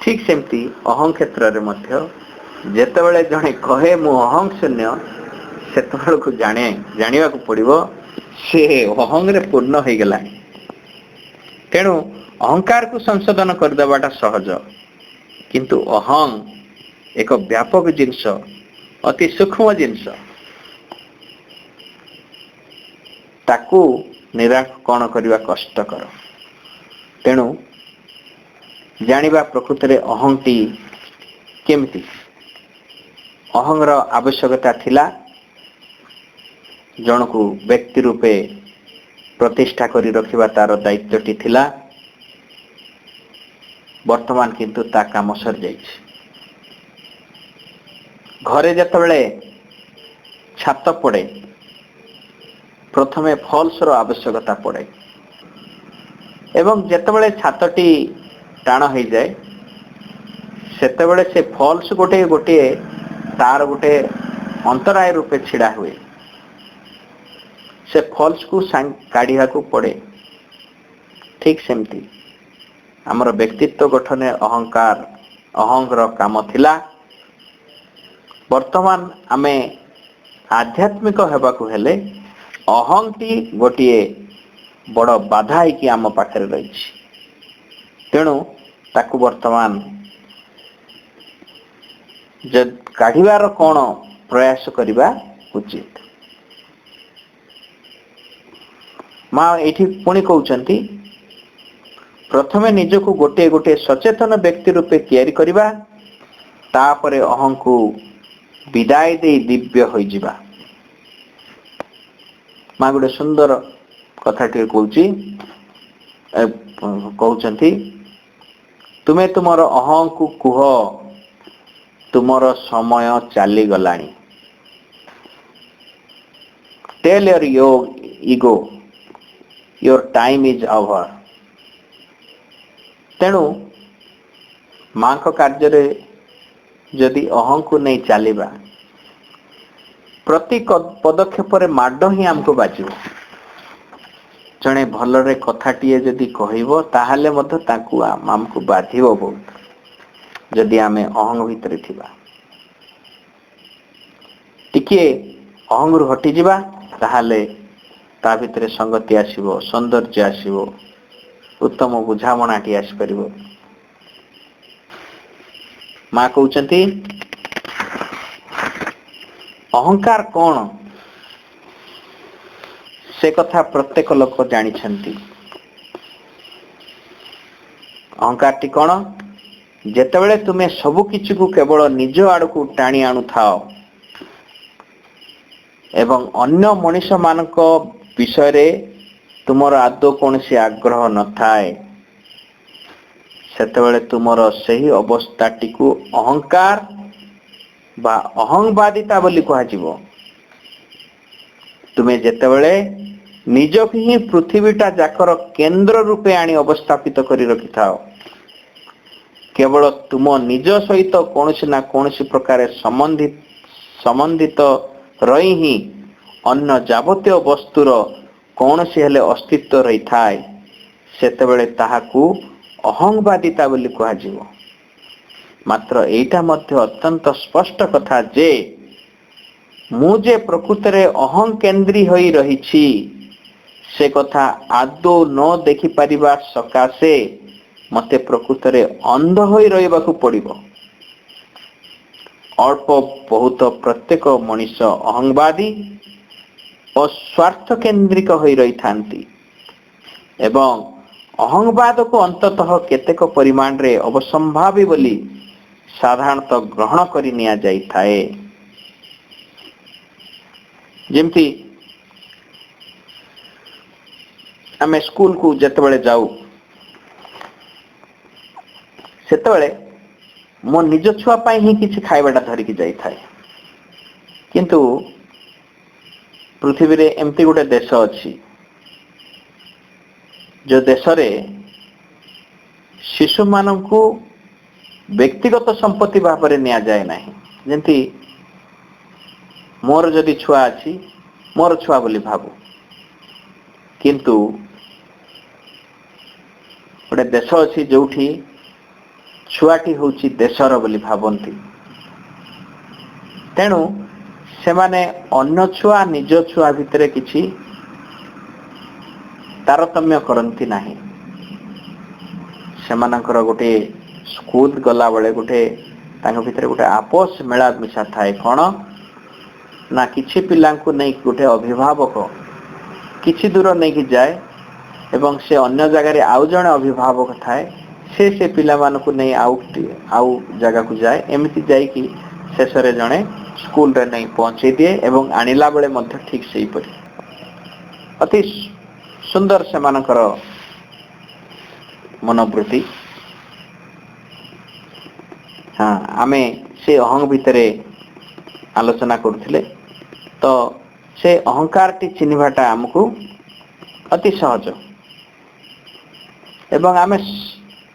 ଠିକ୍ ସେମିତି ଅହଂ କ୍ଷେତ୍ରରେ ମଧ୍ୟ ଯେତେବେଳେ ଜଣେ କହେ ମୁଁ ଅହଂ ଶୂନ୍ୟ, ସେତେବେଳକୁ ଜାଣିବାକୁ ପଡ଼ିବ ସେ ଅହଂରେ ପୂର୍ଣ୍ଣ ହେଇଗଲାଣି। ତେଣୁ ଅହଙ୍କାରକୁ ସଂଶୋଧନ କରିଦେବାଟା ସହଜ, କିନ୍ତୁ ଅହଂ ଏକ ବ୍ୟାପକ ଜିନିଷ, ଅତି ସୂକ୍ଷ୍ମ ଜିନିଷ। ତାକୁ ନିରାକରଣ କରିବା କଷ୍ଟକର। ତେଣୁ ଜାଣିବା ପ୍ରକୃତରେ ଅହଂଟି କେମିତି। ଅହଂର ଆବଶ୍ୟକତା ଥିଲା ଜଣକୁ ବ୍ୟକ୍ତି ରୂପେ ପ୍ରତିଷ୍ଠା କରି ରଖିବା ତାର ଦାୟିତ୍ୱଟି ଥିଲା। ବର୍ତ୍ତମାନ କିନ୍ତୁ ତା କାମ ସରିଯାଇଛି। ଘରେ ଯେତେବେଳେ ଛାତ ପଡ଼େ, ପ୍ରଥମେ ଫଲ୍ସର ଆବଶ୍ୟକତା ପଡ଼େ ଏବଂ ଯେତେବେଳେ ଛାତଟି ଟାଣ ହେଇଯାଏ, ସେତେବେଳେ ସେ ଫଲ୍ସ ଗୋଟିଏ ତାର ଗୋଟେ ଅନ୍ତରାୟ ରୂପେ ଛିଡ଼ା ହୁଏ। ସେ ଫଲ୍ସକୁ କାଢ଼ିବାକୁ ପଡ଼େ। ଠିକ୍ ସେମିତି ଆମର ବ୍ୟକ୍ତିତ୍ୱ ଗଠନରେ ଅହଂର କାମ ଥିଲା। ବର୍ତ୍ତମାନ ଆମେ ଆଧ୍ୟାତ୍ମିକ ହେବାକୁ ହେଲେ ଅହଂଟି ଗୋଟିଏ ବଡ଼ ବାଧା ହେଇକି ଆମ ପାଖରେ ରହିଛି। ତେଣୁ ତାକୁ ବର୍ତ୍ତମାନ କାଢ଼ିବାର କ'ଣ ପ୍ରୟାସ କରିବା ଉଚିତ। ମା ଏଇଠି ପୁଣି କହୁଛନ୍ତି, ପ୍ରଥମେ ନିଜକୁ ଗୋଟିଏ ସଚେତନ ବ୍ୟକ୍ତି ରୂପେ ତିଆରି କରିବା, ତାପରେ ଅହଂକୁ ବିଦାୟ ଦେଇ ଦିବ୍ୟ ହୋଇଯିବା। ମା ଗୋଟେ ସୁନ୍ଦର କଥାଟିଏ କହୁଛନ୍ତି, ତୁମେ ତୁମର ଅହଂକୁ କୁହ ତୁମର ସମୟ ଚାଲିଗଲାଣି। Tell your ego your time is over। ତେଣୁ ମାଙ୍କ କାର୍ଯ୍ୟରେ ଯଦି ଅହଂକୁ ନେଇ ଚାଲିବା, ପ୍ରତି ପଦକ୍ଷେପରେ ମାଡ଼ ହିଁ ଆମକୁ ବାଜିବ। ଜଣେ ଭଲରେ କଥାଟିଏ ଯଦି କହିବ, ତାହେଲେ ମଧ୍ୟ ତାକୁ ଆମକୁ ବାଧିବ ବହୁତ, ଯଦି ଆମେ ଅହଂ ଭିତରେ ଥିବା। ଟିକିଏ ଅହଂରୁ ହଟିଯିବା, ତାହେଲେ ତା ଭିତରେ ସଂଗତି ଆସିବ, ସୌନ୍ଦର୍ଯ୍ୟ ଆସିବ, ଉତ୍ତମ ବୁଝାମଣାଟି ଆସିପାରିବ। ମା କହୁଛନ୍ତି, ଅହଂକାର କ'ଣ ସେ କଥା ପ୍ରତ୍ୟେକ ଲୋକ ଜାଣିଛନ୍ତି। ଅହଂକାରଟି କ'ଣ? ଯେତେବେଳେ ତୁମେ ସବୁ କିଛିକୁ କେବଳ ନିଜ ଆଡ଼କୁ ଟାଣି ଆଣୁଥାଅ ଏବଂ ଅନ୍ୟ ମଣିଷମାନଙ୍କ विषय तुमर आदौ कौन सी आग्रह न थाए सेतेबेले तुमर सही अवस्थाटी को अहंकार बा अहंगवादिता बोली कहाजिवो। तुमे जेतेबेले निजक ही पृथ्वीटा जाकर केंद्र रूपे आनी अवस्थापित करी रखि थाओ, केवल तुम निज सहित कौन ना कौन प्रकार संबंधित रही ही अन्य जावतीय वस्तुर कौन हेले अस्तित्व रही थाए सेतेबेले ताहाकू अहंगवादिता बोली कहाजिवो। मात्र एटा मध्य अत्यंत स्पष्ट कथा जे मुझे प्रकृत रे अहं केंद्री होई रही छी से कथा आदौ न देखि परिबा सकाशे मते प्रकृत रे अंध होई रहिबाकू पड़िबो। अल्प बहुत प्रत्येक मनुष्य अहंगवादी और स्वार्थ केंद्रिक होई रही थांती एवं अहंगवाद को अंततः केतेक परिमाण रे अवसंभावी बोली साधारणतः ग्रहण करी निया जाई थाए। जेमती आमे स्कूल को जेतेबेले जाऊ सेतेबेले मो निज छुआ पाई ही किछि खाइबाटा धरिकी जाई थाए, किंतु पृथ्वी रे एमती गोटे देश अछि जो देश रे शिशु माननकु व्यक्तिगत संपत्ति भाव में निया जाए नहीं। जेमती मोर जदि छुआ अछि मोर छुआ बोली भाबू, किंतु गोटे देश अछि जोठी छुआटी होची देशर बोली भाबंती। तेणु सेमाने अन्य छुआ निज छुआ भितरे किछि तारतम्य करंती नाही। सेमानकर गोटे स्कूल गला बेले गोटे तांग भितरे गोटे आपस मेला मिशा थाए कौन ना किछि पिलांकु नहीं गोटे अभिभावक किछि दूर नहीं कि जाए एवं से अन्य जगह रे आउ जणे अभिभावक थाए से पिला मानकु नहीं आउ जगह को जाए एमिति जाई कि शेषरे जणे स्कूल रे नहीं पहुंचे दिए एवं आनिला बेले मध्य ठीक सही परि अति सुंदर सेमानकर मनोवृत्ति। हाँ आमे से अहंग भितरे आलोचना करुथिले तो से अहंकार टी चिन्हवाटा हमको अति सहज एवं आमे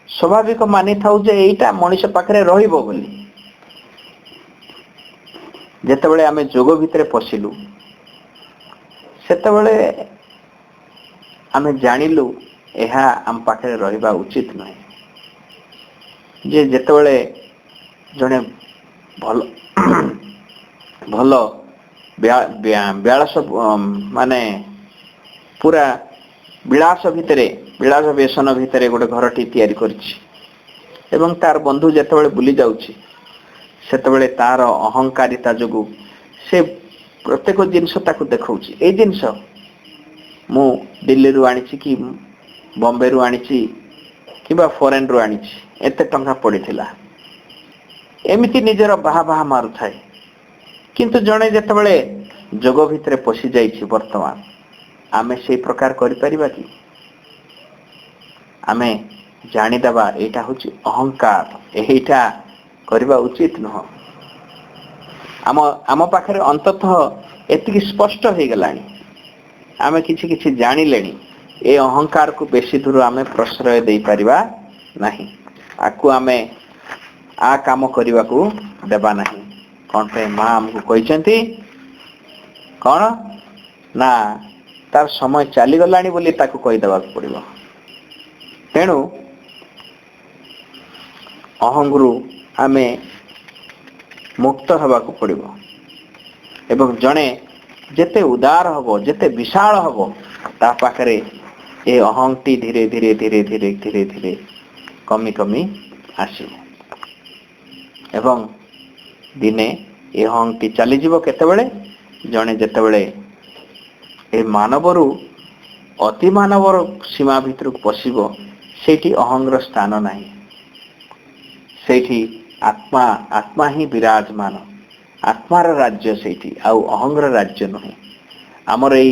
स्वाभाविक मानि थाउ जे एटा मनुष्य पाखरे रहिबो बोली। जेतेबेले आमे जोग भितरे पसिलु सेतेबेले आमे जानिलु एहा आम पाखरे रहिबा उचित नहीं। जे जेतेबेले जने भल भल ब्यास माने पूरा विलास व्यसन भितरे गोटे घरटी तैयारी करछि एवं तार बंधु जेतेबेले बुली जाउछि सेतेबेले तार अहंकारिता जोगु से प्रत्येक जिनस ताकु देखौछि ए जिनस मु दिल्ली रु आनिछि कि बॉम्बे रु आनिछि किबा फॉरेन रु आनिछि एते टंका पड़िथिला एमिति निजर बाहा बाहा मारु थाए। किंतु जणे जेतेबेले जोग भितरे पसि जाइछि वर्तमान आमे से प्रकार करि परिबा कि आमे जानि दबा एटा होछि अहंकार एटा करबा उचित नह। आम पाखरे अंततः एतिकी स्पष्ट हो गलानी आमे किछि किछि जानि लेनी ए अहंकार को बेसी दूर आमे प्रश्रय देई परिबा नाही। आकु आमे आ काम करबा को देबा नाही। कौन पे मां हमको कहिसेंती कौन ना तार समय चली गलानी बोली ताकु कहि देबा पड़िबो। तेणु अहंगुरु आमे मुक्त हवा को पड़िबो एवं जणे जेते उदार हबो जेते विशाल हबो ता पाखरे ए अहंटी धीरे धीरे धीरे धीरे धीरे धीरे कमी कमी आसीबो एवं दिने ए अहंटी चली जीवो केतेबेले जणे जेतेबेले ए मानवरु अति मानवर सीमा भितर पशिबो सेठी अहंगर स्थान नाही। सेठी आत्मा आत्मा ही विराजमान आत्मार राज्य सेठी आउ अहंगर राज्य नहीं। आमर एई